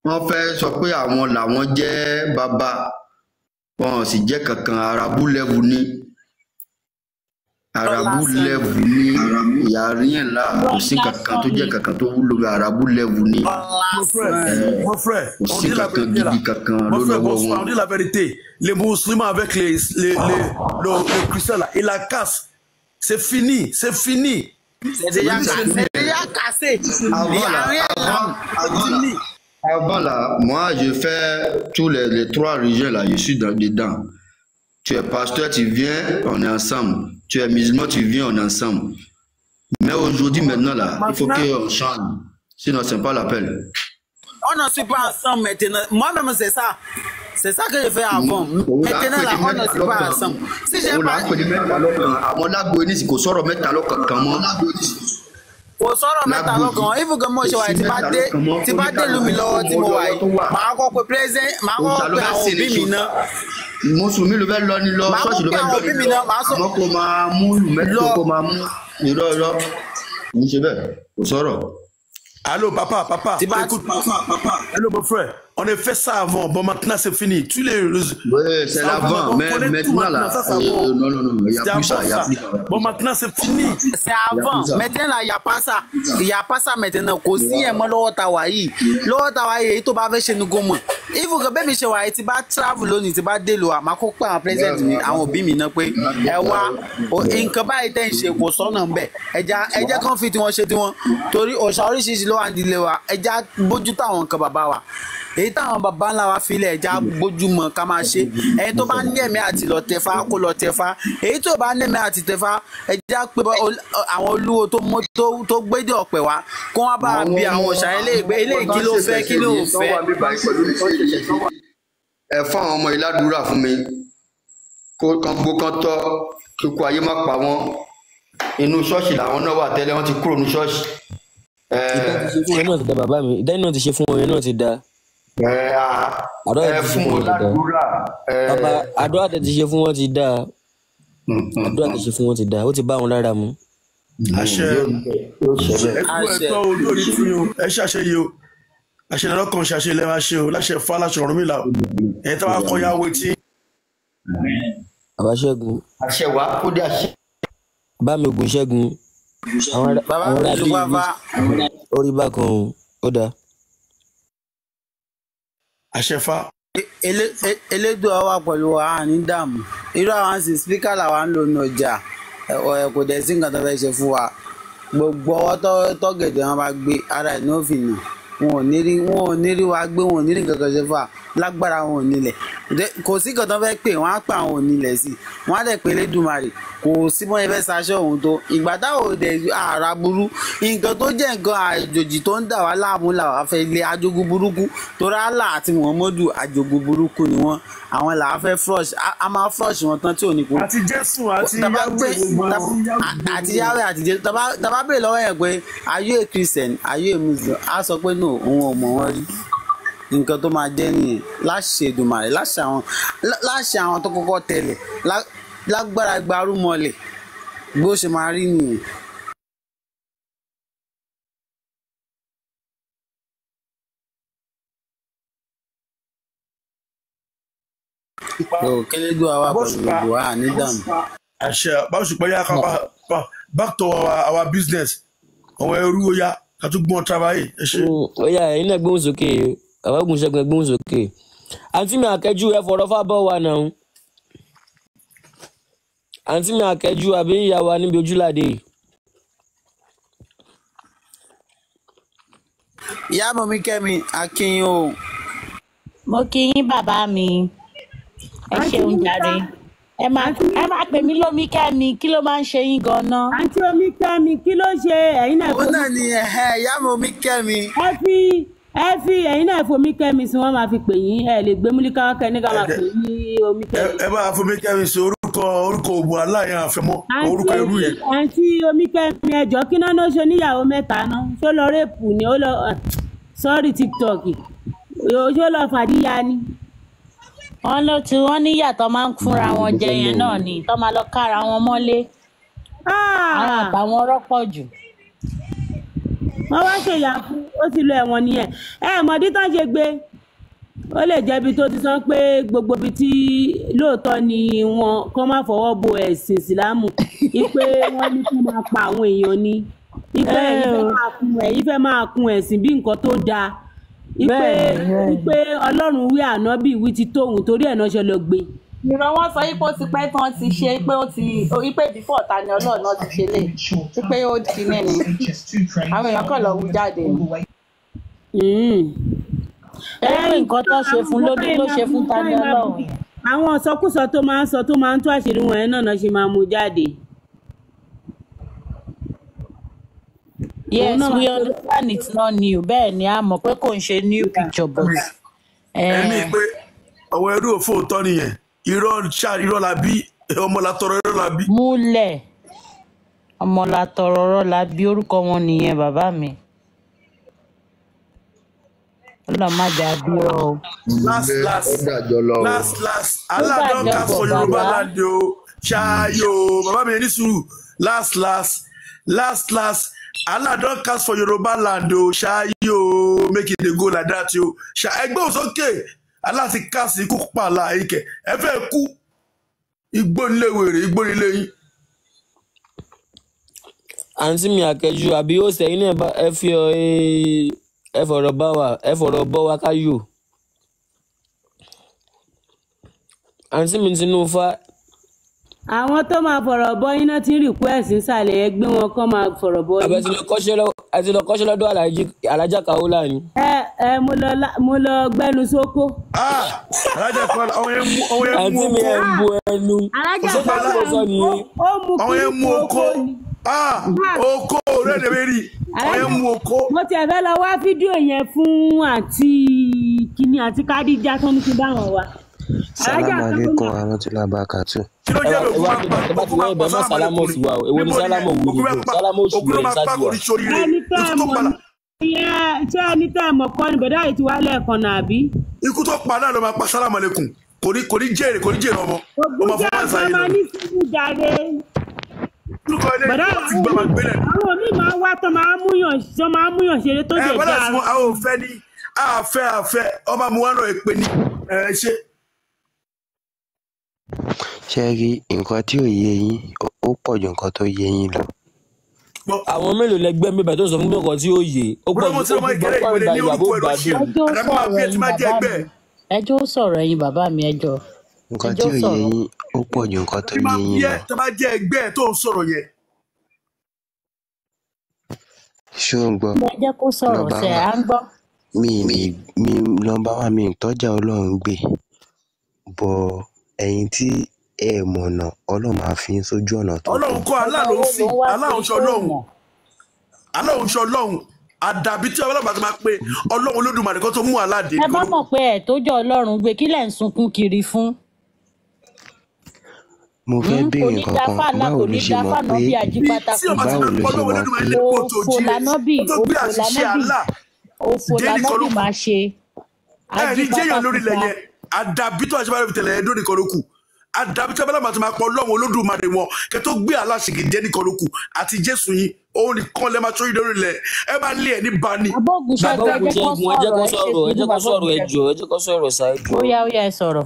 wọ́n fẹ́ sọ pé àwọn làwọn jẹ́ bàbá wọn sì jẹ́ kankan arabu level ní arabu level ní ìyá ríyàn là kò sí kankan tó jẹ́ kankan tó wúlò arabu level ní
mon frère
kò sí kankan gidi kankan ló lọ́wọ́ wọn.
on dit la vérité les musulmans avec les chrétiens là ils la cassent c'est fini c'est fini.
c'est déjà cassé.
Avant là, moi je fais tous les trois régions là, je suis dedans. Tu es pasteur, tu viens, on est ensemble. Tu es musulman, tu viens, on est ensemble. Mais aujourd'hui, maintenant là, il faut qu'on change. Sinon, c'est pas l'appel.
On ne suit pas ensemble maintenant. Moi-même, c'est ça. C'est ça que je fais avant. Maintenant là, on ne suit pas ensemble. Si j'ai pas. Kò sọ̀rọ̀ mẹ́ta lọ́kàn if gan mo ṣe wà tí bá dé lumi lọ́wọ́ tí mo wà yìí màá kọ́ pé president màá kọ́ pé àwọn òbí mi náà.
mùsùlùmí ló fẹ́ lọ ní lọ ṣọ́ọ̀ṣì ló fẹ́ lọ ní lọ àmọ́ kò máa mú ìlúmẹ́tò kò máa mú irọ́ ní ṣe bẹ́ẹ̀ kò sọ̀rọ̀.
Allô, papa. Écoute, papa. Allô, mon frère. On a fait ça avant. Bon, maintenant, c'est fini. Tu les.
Oui, c'est l'avant. Mais maintenant, là. Non. Il n'y a plus ça.
Bon, maintenant, c'est fini.
C'est avant. Maintenant, là, il n'y a pas ça. Il n'y a pas ça maintenant. Quand si elle m'a l'autre tawaï, il te va chez nous comme. Il faut que bébé chez moi, il va travel, il va déloyer. Ma coque en présent, en bimi, n'a pas. Et wa, in kaba était chez vous, son nom. Et déjà, confit, moi, chez toi. Tori, au chari, si je l'ai dit, et déjà, bojuta, on kababawa. Èyí táwọn bàbá ńlá wa filẹ̀ ẹja gbójúmọ̀ ká máa ṣe ẹni tó bá ní ẹ̀mí àti lọ tẹ̀fá kó lọ tẹ̀fá èyí tó bá ní ẹ̀mí àti tẹ̀fá ẹja pé àwọn olúwo tó gbédè ọ̀pẹ̀ wá kó wọ́n bá bí àwọn òṣàyẹn eléyìí kí ló fẹ́ kí ló fẹ́.
ẹ fún àwọn ọmọ ìládùúrà fún mi kó kan gbó kan tọ́ kíkó ayé má pa wọ́n inú ṣọ́ọ̀ṣì làwọn náà wà tẹ́lẹ̀ wọ́n ti kúrò ní ṣọ́ọ̀ṣì.
ìdáná náà ti ṣe fún wọn náà ti da.
Fún wọn ládùúrà.
Àdúrà tẹ́ ti ṣe fún wọn ti da. Àdúrà tẹ́ ṣe fún wọn ti da. Ó ti bá wọn lára mu.
Àṣẹ ẹ̀tọ́ olórí fún yín o ẹ ṣàṣẹ yìí o àṣẹ lọ́kàn ṣàṣẹ lẹ́wọ̀n àṣẹ o láṣẹ fún aláṣẹ ọ̀run mi là o ẹ̀ tó wá kọ́ yàwó etí.
Bàbá Ṣẹ́gun.
Àṣẹ wa kó dé àṣẹ.
Bá mi ògùn Ṣẹ́gun. Àwọn ará bí orí bákan ó dáa.
Àṣẹfà.
Elédùn àwa pẹ̀lú wa ní dààmú irú àwọn sì spíkà làwa ń lò ní ọjà kò dẹ̀ sí nǹkan tó fẹ́ ṣe fún wa gbogbo ọwọ́ tọ́gẹ̀dẹ̀ wọn bá gbé ara ẹ̀ ní òfin nù wọn ò ní rí wa gbé, wọn ò ní rí nǹkan kan ṣe fún wa, lágbára wọn ò nílẹ̀. Kò sí nǹkan tó fẹ́ pè wọ́n á pè àwọn ò nílẹ̀ sí, wọ́n á dẹ̀ pé Elédùmarè kò sí mọ́ ẹfẹ́ ṣaṣẹ́ òun tó. Ìgbà táwọn òde àrà burú nǹkan tó jẹ́ nǹkan àjòjì tó ń dà wá láàmú làwọn fẹ́ lé ajogun burúkú, torí Allah àti Muhammadu ajogun burúkú ni wọ́n, àwọn làwọn fẹ́ flush, a máa flush wọn tán tí ò ní kú.
àti Jésù àti
Yahweh àti Jésù tàbá bèèrè lọ́wọ́ yẹn pé are you a Christian, are you a Muslim, á sọ pé no, òun ò mọ̀ wọ́n rí. Nǹkan tó máa jẹ́ nìyẹn láṣẹ Èdùmàrè, láṣẹ àwọn tó kọ́kọ́ tẹ̀lé, lágbára Gbarúmọlẹ̀ bó ṣe máa rí nìyẹn. Kélédùà wà pẹ̀lú gbogbo wa ní dàmú.
àṣẹ báwo ṣùpẹ́ yá ká back to our business àwọn ẹrú ó yá ká tún gbọ́n travaye ẹ ṣe.
ó yá ẹ̀yin náà gbóhùn sókè bàbá Ògúnṣẹ́gun gbóhùn sókè. àǹtí mi Àkẹ́jù ẹ fọ̀rọ̀ fábọ̀ wà náà. àǹtí mi Àkẹ́jù àbí ìyá wa níbi Ojúládé.
Ìyá mọ̀mí Kẹ́mi akínyìn o.
mo kí yín bàbá mi ẹ ṣeun jàre ẹ máa pè mí lómi Kẹ́mi, kí ló máa ń ṣe yín ganan.
àǹtí omi Kẹ́mi kí ló ṣe ẹ̀yin náà.
ó náà ni ìyá mọ̀mí Kẹ́mi.
ẹ fi ẹ̀yin náà fomi Kẹ́mi sí wọ́n máa fi pè yín, ẹ lè gbé múlíkà wákẹ́ ní ká máa pè yín omi Kẹ́mi.
ẹ máa fomi Kẹ́mi sí orúkọ ògùn aláìyàn àfẹmọ orúkọ ẹrú yẹn.
àǹtí omi Kẹ́mi ẹjọ́ kí náà ló ṣe oníyàwó mẹ́ta náà, ṣó lọ rẹ́pù ni ó lọ sọ́ọ̀rì TikTok ṣó lọ fàdíyà ni.
wọ́n níyàtọ̀ máa ń fúnra wọn jẹ yẹn náà ni tó máa lọ kára wọn mọ́lé àwọn àbàwọn rọ́pọ̀ jù.
wọ́n wá ṣèyà fún ó ti lọ ẹ̀wọ̀n nìyẹn. mọ̀dí tán ṣe gbé ó lè jẹ́ ibi tó ti sọ pé gbogbo ibi tí lóòótọ́ ni wọn kọ́ máa fọwọ́ bo ẹ̀sìn ìsìlámù ipe wọ́n ní kí wọ́n máa pa àwọn èèyàn ni ipe ẹ̀yin fẹ́ máa kun ẹ̀sìn bí nǹkan tó dáa ipe Ọlọ́run wí ànábì wí ti tóhun torí ẹ̀ náà ṣe lọ gbé.
ìran wọn sọ pé ó ti pẹ́ tán ti ṣe pé ó ti ipe bífọ̀ ta ni Ọlọ́run náà ti ṣe lè pé ó ti ní ẹni àwọn èèyàn kàn lọ wú jáde.
nǹkan tó ṣe fún ló ṣe fún ta ni Ọlọ́run.
àwọn ìsọkúsọ tó máa ń sọ tó máa ń tú àṣírí wọn yẹn náà ṣe máa mú jáde.
Yes, we understand it's not new. Bẹ́ẹ̀ ni a mọ̀ pé kò ń ṣe new picture but.
ẹ̀mí pé àwọn ẹrú òfò tọ́ nìyẹn irọ́ la bí ọmọlátọrọ irọ́ la bí.
múlẹ̀ ọmọlátọrọ irọ́ la bí orúkọ wọn nìyẹn bàbá mi. ọlọ́run má jà bí ọ.
last Allah don cast for Yorùbá land o ṣááyò bàbá mi ní sùúrù last Allah don cast for Yorùbá land o ṣááyò make it dey go like that o ẹgbẹ́ òsókè Allah ti cast ikú pààlà ayíkẹ́ ẹ fẹ́ kú igbó nílé wèrè igbó nílé yín.
àǹtí mi Àkẹ́jù àbí ó sẹ́yìn náà ẹ fi ẹ fọ̀rọ̀ bọ́ wa káyò. àǹtí mi Tinúfà.
àwọn tó máa fọ̀rọ̀ bọ́ iná tí ń request nísàlẹ̀ ẹgbẹ́ wọn kọ́ máa fọ̀rọ̀ bọ́
àbẹ̀ tí lọ kọ́ṣẹ́ lọ́dọ̀ alájà Kaola ni.
mo lọ gbẹ́nu sóko.
alájà Kaola àwọn yẹn mú oko.
àǹtí mi ẹ̀ ń bu ẹnu.
alájà Kaola ó mú
oko oko rẹ̀ lè rí àwọn yẹn mú oko.
mo tiẹ̀ fẹ́ lọ wá fídíò yẹn fún àǹtí kìíní àti Kádíjà tó ní kí bá wọn wá.
Salamu alaikum wa rahmatullahi wa barakatuh.
Sálámù sí wa èwo ni sálámù wù ní sálámù oṣù rẹ̀ ṣáájú wa.
ẹni tẹ́ ẹ mọ̀ kọ́ ni bẹ̀rẹ̀ àyè ti wá lẹ́ẹ̀kan náà bí.
ikú tó pa náà ló máa pa sálámù alaikum kò ní jèrè ọmọ fún wa sáyé lọ.
ní sùúrù jáde. àwọn míì máa wá tó máa múyàn ṣeré tó jẹ dáa.
àwọn òfẹ́ ní àfẹ́ ọmọ mu wá náà èpè ní ṣe.
ṣe rí nǹkan tí ò yé yín ó pọ̀ ju nǹkan tó yé yín lọ.
àwọn mélòó lẹgbẹ́ mi bẹ̀ tó sọ fún nǹkan tí ó yé ó pọ̀ ju ọgbọ́n ìyàbò gbàdúrà.
ẹjọ́ sọ̀rọ̀ ẹ̀yin bàbá mi ẹjọ́.
nǹkan tí ò yé yín ó pọ̀ ju nǹkan tó yé yín lọ.
tó bá jẹ́ ẹgbẹ́ tó ń sọ̀rọ̀ yẹn.
ṣó ń gbọ́.
ẹ jẹ́ kó sọ̀rọ̀ ṣe à ń gbọ́.
mi nọ́mbà wa mi tọ́jà Ọlọ́run gbé bọ̀ ẹ̀yin tí ẹ mọ̀nà Ọlọ́run máa fi ń sójú ọ̀nà tó tọ́.
Ọlọ́run kọ́ aláàlọ́ ń sìn aláàrùn ṣe Ọlọ́run àdàbí tí ọlọ́run ti máa pe Ọlọ́run Olódùmarè kan tó mú aládé.
ẹ bá mọ̀ pé ẹ̀ tó jọ Ọlọ́run gbé kí lẹ̀ ń sunkún kiri fún.
mo fẹ́ béèrè nǹkan kan báwo ló ṣe mọ̀ pé
òfò lànàbì máa ṣe.
ẹ̀rí jẹ́yàn lórí ilẹ̀ yẹn àdàbí tó àṣẹ bá rẹ̀ tẹ̀lé ẹ̀dọ́ nìkan ló kù àdàbí tí ọlọ́run ti máa pọ̀ Ọlọ́run Olódùmarè wọn kẹ́ tó gbé aláṣẹ̀gì jẹ́ nìkan ló kù àti Jésù yín òun nìkan lẹ́ máa tó yín lórí ilẹ̀ ẹ bá lé ẹ̀ ní bani.
Abógun Ṣẹ́gun ẹ jẹ́ kó sọ̀rọ̀ ẹjọ́ ẹ jẹ́ kó sọ̀rọ̀ ṣáájú.
Ó yá ẹ sọ̀rọ̀.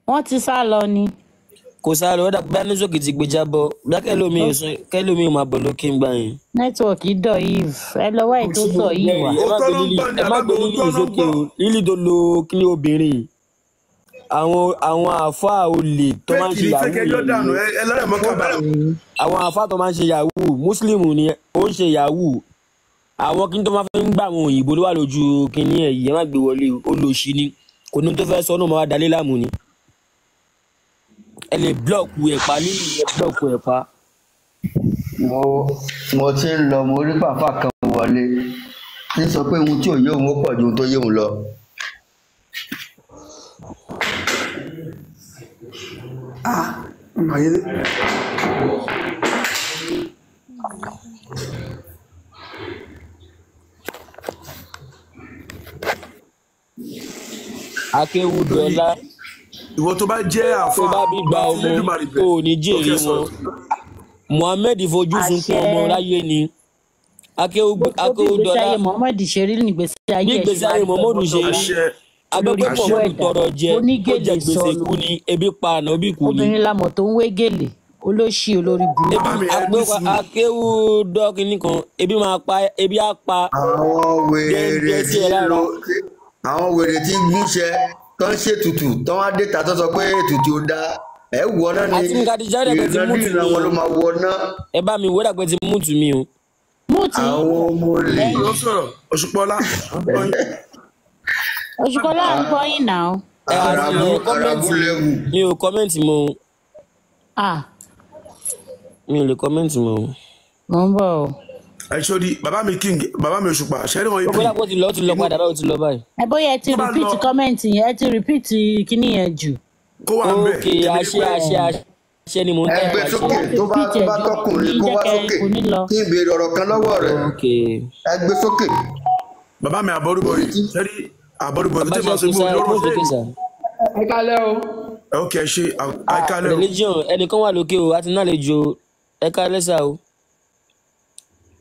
Wọ́n ti sá lọ ni.
Kò sá lọ ó dà bá ní sókè ti gbé jábọ́ bí kẹ́lómi ò máa bọ̀ lókè ń gbà yẹn.
Nẹ́tíwọ̀kì dọ̀ yìí ẹ lọ́wọ́ ètò sọ yìí wà.
Ẹ má gbé lílì sókè o lílì tó lo kíní obìnrin àwọn àáfàá olè tó máa ń ṣe yahoo àwọn àáfàá tó máa ń ṣe yahoo mùsùlùmù ni ó ń ṣe yahoo àwọn kí n tó máa fi ń gbà àwọn òyìnbó ló wà lójú kíní ẹ̀ yìí ẹ má gbé wọlé olóṣì ni kò ní tó fẹ́ sọ ọ́nà máa dalé láàmú ni ẹ lè blọọkù ẹ̀pá lílì ẹ blọọkù ẹ̀pá.
mo ti ń lọ mo rí fàáfà kan wọlé ní sọ pé ohun tí ò yé òun ó pọ̀ ju ohun tó yé òun lọ.
Akéwùdọ́lá
ìwọ tó bá jẹ́ àfa
tó bá bí gba ọmọ ò ní jèrè wọn Muhammed fojú sunkún ọmọ láyé ni Akéwùdọ́lá nígbèsí ayé Muhammadu ṣe rí agbẹ́pẹ́ Muhammadu tọrọ jẹ ó jẹ gbèsè kú ni ebi pa ànábì kú ni.
obìnrin lamọ̀ tó ń wé gèlè olóṣì olórí burúkú.
Akéwùdọ́ kìíní kan ebi máa pa ebi á pa.
àwọn wèrè tí gúnṣẹ tó ń ṣètùtù tó wá dé ta tó sọ pé ètùtù ó dá ẹ wọ náà ni ìrìnàdìrìnà wọn ló máa wọ náà.
ẹ bá mi wọ́dà pé ti múùtù mi o.
àwọn ọmọ olè.
ó sọ̀rọ̀ Òṣùpọ̀lá.
Òṣùpọ̀lá ń gbọ́ yín náà.
mi ò kọ́mẹ́ǹtì mọ́ o. mi ò lè kọ́mẹ́ǹtì mọ́ o.
mo ń bọ̀ o.
ẹ sọ́ni bàbá mi king bàbá mi Òṣùpá ṣẹ́rí wọn ibi.
ó ti lọ padà báwo ti lọ báyìí.
ẹ bóyá ẹ ti repeat kọ́mẹ́ǹtì yẹn ẹ ti repeat kíní yẹn jù.
kó wà ń bẹ̀.
ok àṣẹ ni mo ń tẹ́
ẹgbẹ́ sókè tó bá tọkùnrin kó wá sókè kí n béèrè ọ̀rọ̀ kan lọ́wọ́ rẹ̀ ẹgbẹ́ sókè.
bàbá mi àbọ̀rúbọ̀rì ṣẹ́rí àbọ̀rúbọ̀rì tó máa ṣe fún olóró ṣe.
ẹ kálẹ́ o.
ok ṣe ẹ kálẹ́ o.
religion ẹnìkan wà lókè o àti náà lè jo ẹ kálẹ́ sá o.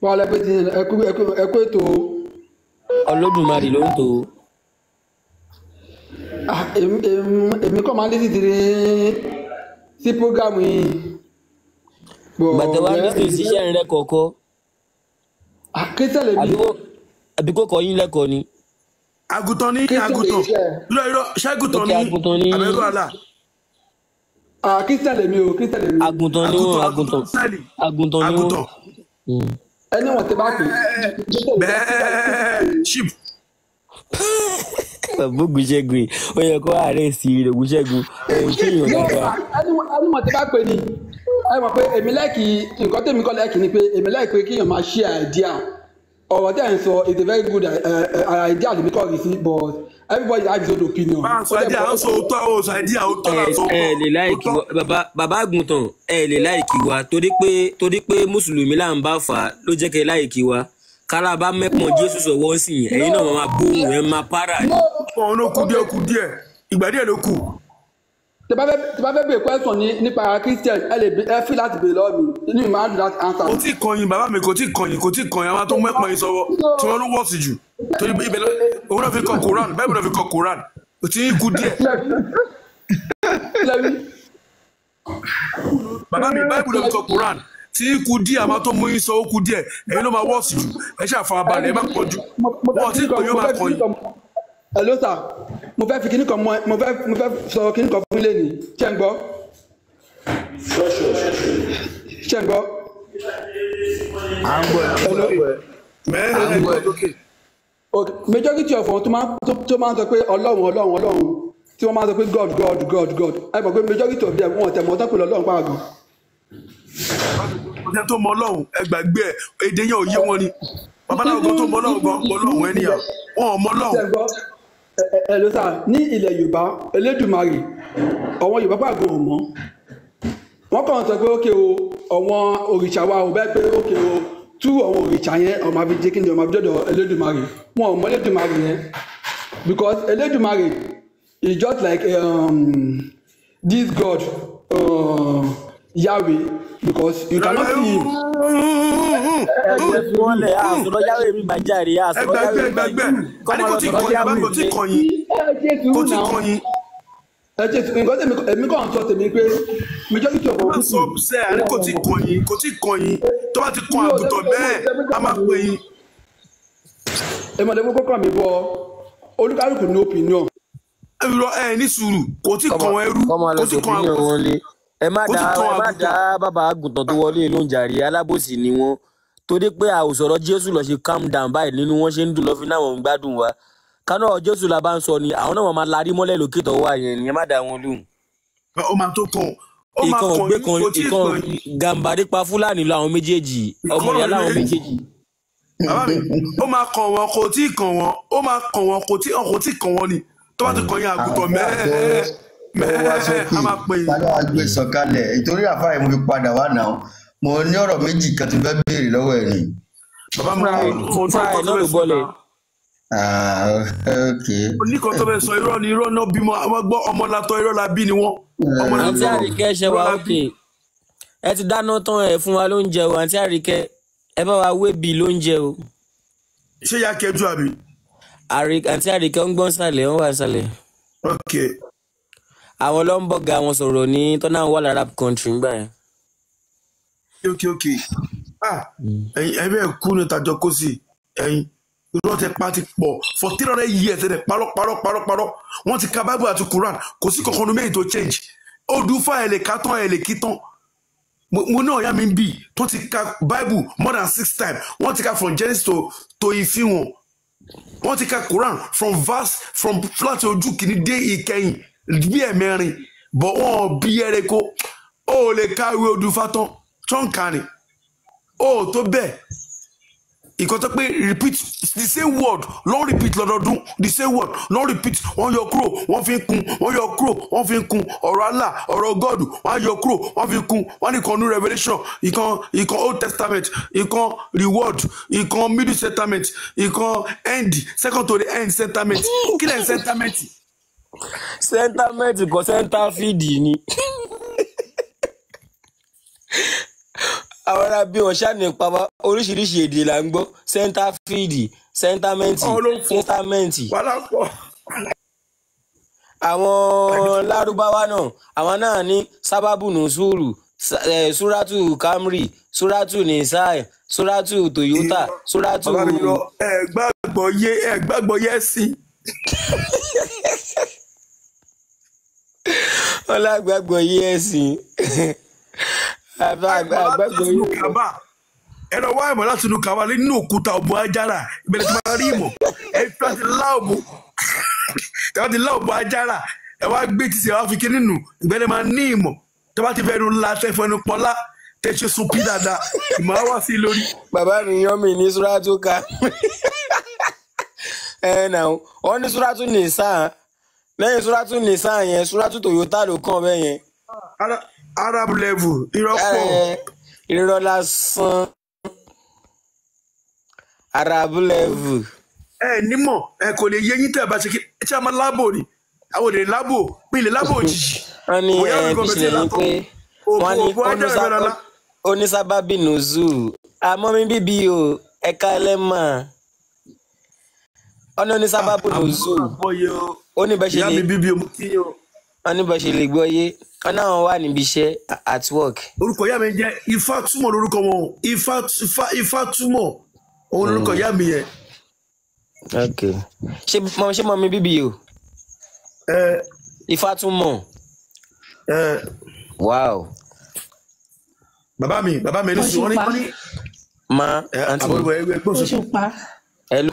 wọ́n lẹ pé ti ẹkú ètò o.
Olódùmarè ló ń tò ó.
èmi kọ́ máa ń lé sí programu yìí.
gbàtẹ́ wá ní sí iṣẹ́ rẹ kọ̀ọ̀kọ́.
kíntẹ̀lẹ̀ mi.
àbí kò kọ́ yín lẹ́kọ̀ọ́ ni.
àgùntàn ní àgùntàn ṣẹ́gùntàn ní abẹ́rù àlà.
kíntẹ̀lẹ̀ mi o kíntẹ̀lẹ̀ mi.
àgùntàn ni wọn àgùntàn ni wọn.
ẹni wọn ti bá pè.
bẹ́ẹ̀ ṣíp.
Ògúnṣẹ́gun ó yẹ kó ààrẹ sí i Ògúnṣẹ́gun òun ṣe èèyàn dáadáa.
ẹni wọn ti bá pè ní ẹ mọ̀ pé èmi láìkì nǹkan tèmi kọ́ láìkì ni pé èmi láìkì pé kéèyàn máa share idea ọ̀rọ̀ tí à ń sọ is a very good idea àti because you see but everybody has his own opinion.
bá a sọ idea ó sọ òótọ́ ó sọ idea ó tọ́ la sọ.
ẹ lè láìkì wa bàbá àgùntàn ẹ lè láìkì wa torí pé mùsùlùmí là ń bá fà á ló jẹ́ kẹ́ láìkì wa kálábà mẹ́pọ̀n Jésù sọ̀wọ́ sí yẹn ẹ̀yin náà máa bóhùn ẹ̀ máa para ni.
ọ̀hún ló kù díẹ̀ ìgbà díẹ̀ ló kù.
tí bá fẹ́ bèèrè question nípa Christian ẹ fi láti bèèrè lọ́wọ́ mi inú mi máa ń dùn láti answer.
kò tí ì kọyìn bàbá mi kò tí ì kọyìn àwọn tó mẹ́pọ̀n yìí sọ́wọ́ tí wọ́n ló wọ̀ sí jù torí ibẹ̀ òun náà fi kọ Quran báyìí náà fi kọ Quran kò tí ì kù díẹ̀. bàbá mi báyìí náà fi kọ Quran tí kù díẹ̀ àmọ́ tó mú yín sọ ó kù díẹ̀ ẹ̀yin ló máa wọ̀ sí jù ẹ ṣe àfarabalẹ̀ ẹ má pọ̀ jù wọ́n tí kò yóò máa kọyìn.
hello sir mo fẹ́ fi kíní kan mo fẹ́ sọ kíní kan fún ilé ni ṣé ń gbọ́. Majority of wọn tó máa ń sọ pé Ọlọ́run tí wọ́n máa ń sọ pé God ẹ mọ̀ pé majority of them wọn tẹ̀ mọ́ tán pé Ọlọ́run pàrọ̀ gan.
ọ̀sẹ̀ tó mọ Ọlọ́run ẹ gbàgbé ẹ̀ èdè yẹn ò yé wọn ni babaláwo gan tó mọ Ọlọ́run gan Ọlọ́run ẹnìyàn wọn ò mọ Ọlọ́run.
ẹ ló sà ní ilẹ̀ Yorùbá Elédùmarè àwọn Yorùbá pàgọ́ ò mọ́ wọ́n kàn sọ pé ókè o àwọn òrìṣà wa ò bẹ́ẹ̀ pé ókè o tú àwọn òrìṣà yẹn ọmọ àfi jẹ́ kí ni ọmọ àfi dọ́dọ̀ Elédùmarè wọn ò mọ Elédùmarè yẹn because Elédùmarè is just like this God Yahweh because you cannot see him.
Ẹgbẹ́ àsọ̀rọ̀ Yahweh mi bá jáde àsọ̀rọ̀ Yahweh mi bá jáde.
Àní kò tí kọ̀yìn kò tí kọ̀yìn.
Ẹ jẹ́ nǹkan èmi kàn sọ tèmi pé majority of
people. Sọ ṣe àní kò tí kọ̀yìn tó bá ti kọ àgùntàn bẹ́ẹ̀ a máa pè yín.
Èmọ̀lẹ́ gbogbo kàn mí bọ olúkálùkù ní opinion.
Ẹ ní sùúrù kò tí kàn ẹrú kò tí kàn àgùntàn.
Ẹ má dá bàbá àgùntàn tó wọlé ló ń jàre alábòsí ni wọ́n torí pé àwòsọ̀rọ̀ Jésù lọ ṣe calm down báyìí nínú wọn ṣe ń dùn lọ́fín náà wọ́n ń gbádùn wa kánú Jésù la bá ń sọ ni àwọn náà máa larí mọ́lẹ̀ lókè tó wà yẹn ni ẹ má dá wọn lóhùn.
Ó máa tó kàn
ìkan ògbé kan ìkan gàmbàrí pa Fúlàní làwọn méjèèjì ọmọ ìyá làwọn méjèèjì.
Ó máa kàn wọ́n kò tí kàn wọ́n ó máa kàn wọ́n kò tí kàn wọ́n ni tó bá ti kàn yín àgùntàn
a máa pè é. Tàbí wàá gbé sọ̀kalẹ̀ ìtorí àfáà mo fi padà wá náà mo ní ọ̀rọ̀ méjì kan tí fẹ́ béèrè lọ́wọ́ ẹ̀ ni.
Bàbá mi kò tó ẹ̀kọ́ tó bẹ̀ sọ náà. Oníkan tó bẹ̀ sọ irọ́ ni irọ́ náà bímọ àwọn gbọ́ ọmọ látọ̀ irọ́ la bí ni wọ́n.
Àǹtí Àríkẹ́ ṣe wá òkè ẹ ti dáná tán ẹ fún wa lóúnjẹ o Àǹtí Àríkẹ́ ẹ bá wa wébi lóúnjẹ o.
Ṣé ya kẹjú àbí?
Àǹtí Àríkẹ́ ń gbọ́n sàlẹ̀ wọ́n wà sàlẹ̀.
Okay.
Àwọn ló ń bọ̀gà wọn sọ̀rọ̀ ní tọ́nà wà lára country ń gbà yẹn.
Okay. Ẹ̀yin bẹ́ẹ̀ kú ní tàjọ kó sí ẹ̀yin irọ́ tẹ pa ti pọ̀ for 300 years ẹ̀ parọ́ wọ́n ti ka Bible àti Quran kò sí kankan ní méjì tó change OODUA ẹ̀ lè ká tán ẹ̀ lè kí tán mo náà yá mi bì tó ti ka Bible more than 6 times wọ́n ti ka from Genesis to Ìfihàn wọ́n ti ka Quran from láti ojú kìíní dé ìkẹyìn bí ẹ̀mẹ́rin bọ̀ wọ́n bí ẹ̀rẹ́kọ́ ó lè káwé OODUA tán tó ń kà ní ó tó bẹ́ẹ̀ ìkan tó pé repeat the same word lọ́n repeat lọ́dọọdún the same word lọ́n repeat wọ́n yọ kúrò wọ́n fi ń kún wọ́n yọ kúrò wọ́n fi ń kún ọ̀rọ̀ Allah ọ̀rọ̀ God wọ́n yọ kúrò wọ́n fi ń kún wọ́n ní ìkan new Revelation ìkan Old Testament ìkan reward ìkan Middle Testament ìkan end second to the end sentiment kí lẹ́yìn sentiment.
Sentiment kò center feed ni. Àwọn ará bí wọn ṣáà ní pa oríṣiríṣi èdè là ń gbọ́ center feed sentiment. Àwọn lárúbáwá náà àwọn náà ní sábàbù nùsùrù suratu Camry suratu Nisai suratu Toyota suratu.
ẹ gbàgbọ́ yẹ sí.
Ọlágbàgbọ́ yẹ sí.
Ẹ̀rọ wá ìmọ̀ láti inú kàwá nínú òkúta ọ̀bọ̀ ajára ìbẹ̀rẹ̀ tí máa rí ìmọ̀ ẹ̀ tí wọ́n ti lá ọ̀bọ̀ ajára ẹ̀ wá gbé títí ẹ̀ wá fi kí nínú ìbẹ̀rẹ̀ máa ní ìmọ̀ tí wọ́n ti fẹ́ nu ńlá tẹ́ fẹ́ nu pọ́lá tẹ́ ṣe sun pí dáadáa ìmọ̀ wá sí lórí.
Bàbá mi yan mi ní Suratu ká náà wọ́n ní Suratu Nisa lẹ́yìn Suratu Nisa yẹn Suratu Toyota ló kàn bẹ́ẹ̀ yẹn.
Arab level irọ́ pọ̀.
Irọ́ lásán Arab level.
Nímọ̀ kò lè yé yín tẹ́ ẹ bá ṣe kí ẹ ṣe máa lábò ni àwọn òde lábò pé ilé lábò òjijì.
Wọ́n ní bíṣẹ̀ ní pé wọ́n ní onísábàbí nùzú àmọ́ mi bíbí o ẹ̀ka lẹ́mà ọ̀nà onísábàbí nùzú oníbẹ̀ṣẹ̀ lè gbọ́ yé ọ̀nà àwọn wà níbi iṣẹ́ at work.
Orúkọ ìyá mi jẹ́ Ifátúmọ̀ lórúkọ wọn Ifátúmọ̀ òun lórúkọ ìyá mi yẹn.
Ok ṣé mọ mi bíbí o. Ifátúmọ̀. Wow.
bàbá mi ní sùn wọ́n ní.
Ma àǹtí mi.
Òṣùpá.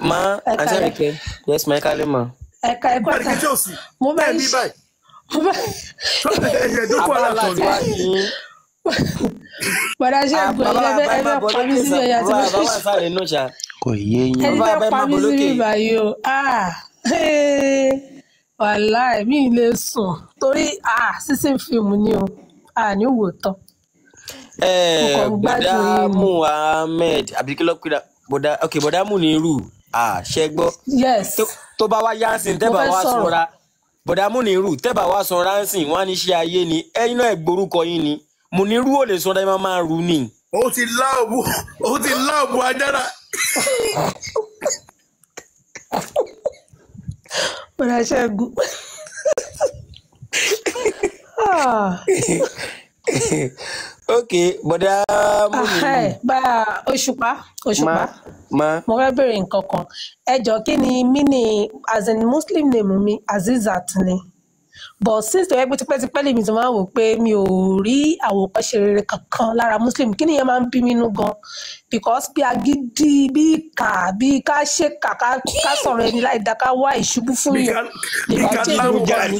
Ma àǹtí Àríkẹ́. Yes ma ẹ kálẹ̀ ma.
Ẹ̀ka mo bá yí
báyìí. Ẹ̀jẹ̀ dúpọ̀ látọ̀ ní.
Bọ̀dá Ṣẹ́gun ẹ̀fẹ́ pa mí síbi ẹ̀yà tí mo fi ṣe.
Kò yé yín.
Ẹni fẹ́ pa mí síbi báyìí o. Wàláì mi lè sùn torí sísìn fíìmù ni o. Ní wò tán.
Bọ̀dá Muhammed àbíkílọ́ pé bọ̀dá Muniru ṣẹ́gbọ́.
Yes.
Tó bá wá yánsìn tẹ́bà wá sanra bọ̀dá Muniru tẹ́bà wá sanra ńsìn wọ́n á ní ṣe ayé ni ẹ̀yin náà ẹ̀gbórúkọ yín ni Muniru ò lè sanra ẹ̀ máa rú ni.
Ó ti láàbù adára.
Bọ̀dá Ṣẹ́gun.
Ok, bọ̀dá Muniru.
Bá Òṣùpá. Mo fẹ́ bèrè nǹkan kan. Ẹ jọ̀ọ́ kí ni mini as in Muslim name mi Azizat ni. But since tó yẹ pé tipẹ́tipẹ́ lèmi ti máa ń wò pé mi ò rí àwòkọ́ṣe rere kankan lára Muslim kí ni yẹn máa ń bí mi nú gan because bí agídí bí ìkà bí ká ṣe kà ká sọ̀rọ̀ ẹni láì dá ká wá ìṣubú fún yẹn lè bá jẹ́ ìlú gan ni.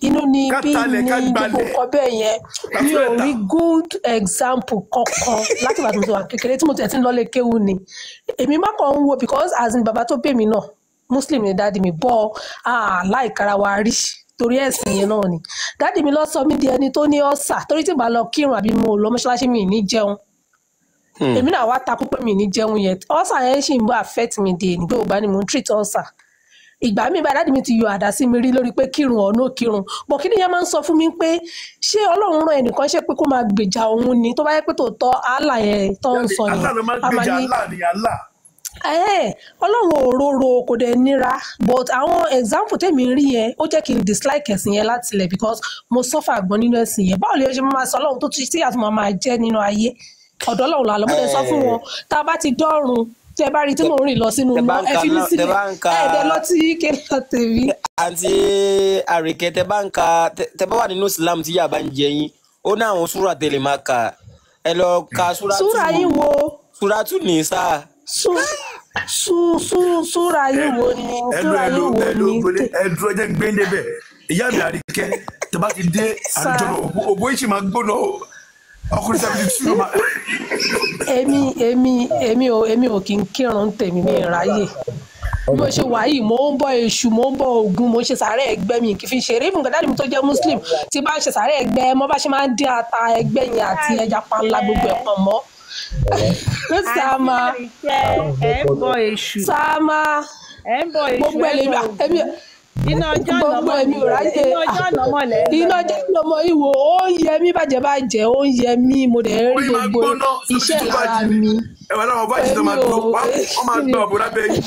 Inú ni bí ní gbogbo nǹkan bẹ́ẹ̀ yẹn mi ò rí good example kankan láti bàtà tó wà kékeré tí mo tẹ̀ tí ń lọ́lé kéwù ni èmi má kàn ń wo because as in bàbá tó bẹ̀ mí náà Muslim ni dáàdi mi bọ́ láìkara wa rí torí ẹ̀sìn yẹn náà ni dáàdi mi lọ sọ mí di ẹni tó ní ọ̀sà torí tí bá lọ kírun àbí mo lọ mọ́ṣáláṣí mi ní jẹun èmi náà wá takú pé mi ní jẹun yẹn ọ̀sà yẹn ṣì ń bọ́ affect mi dé ní gbogbo ni mo ń treat ọ̀sà ìgbà mi bá dáàdi mi ti yọ àdá sí mi rí lórí pé kírun ọ̀nà kírun bọ̀ kí nìyẹn máa ń sọ fún mi pé ṣé Ọlọ́run rán ẹnìkan ṣe pé kó máa gbèjà òun ni tó bá yẹ pé tòótọ́ Allah yẹn tó ń sọ yẹn Ọlọ́run òróró kò dẹ̀ nira but àwọn example tèmi rí yẹn ó jẹ́ kí n dislike ẹ̀sìn yẹn láti ilẹ̀ because mo suffer àgbọn nínú ẹ̀sìn yẹn báwo lè ṣe máa sọ Ọlọ́run tó ti tí àtúmọ̀ máa jẹ́ nínú ayé ọ̀dọ̀ Ọlọ́run làlọ́ mo lè sọ fún wọn tá a bá ti dọ́run tẹ bá rí tí mò ń rìn lọ sínú iná ẹ fi mí sílẹ̀ ẹ̀ẹ́dẹ̀ lọ tí kéèyàn tèmi.
Àǹtí Àríkẹ́ tẹ bá wà nínú Islam tí yàrá ń jẹ yín ó ní àwọn súrà tẹ̀lé máa kà ẹ lọ ka
súrà yín wo
súràtù Nìsá.
Súrà yín wo ni súrà yín wo ni.
ẹdùn ẹjẹ gbẹ́ndé bẹ́ẹ̀ ìyá mi Àríkẹ́ tẹ bá ti dé àlùjọ òbó ìṣì máa gbóná ọkùnrin sábà ti tú máa.
èmi ò kí n kírun tèmi mi ráyè bí mo ṣe wà yìí mo ń bọ èṣù mo ń bọ Ògún mo ń ṣe sàárẹ̀ ẹgbẹ́ mi kì í fi ṣeré fún gàdá mi tó jẹ́ Muslim tí bá ń ṣe sàárẹ̀ ẹgbẹ́ mo bá ṣe máa ń dín ata ẹgbẹ́ yẹn àti ẹja panla gbogbo ẹ̀ pọ̀ mọ́. Sáàmà gbogbo ẹ̀ lè mi
iná ọjọ́ ọ̀nà
èmi ò ráyè iná ọjọ́ ọ̀nà ìwò ó ń yẹ mí bàjẹ́ ó ń yẹ mí mo dẹ̀ rí gbogbo iṣẹ́ ara mi.
ẹ̀wọ̀n náà ọba ìṣẹ́ máa dúró wọ́n máa gbọ́ ọ̀bùn lábẹ́ yìí.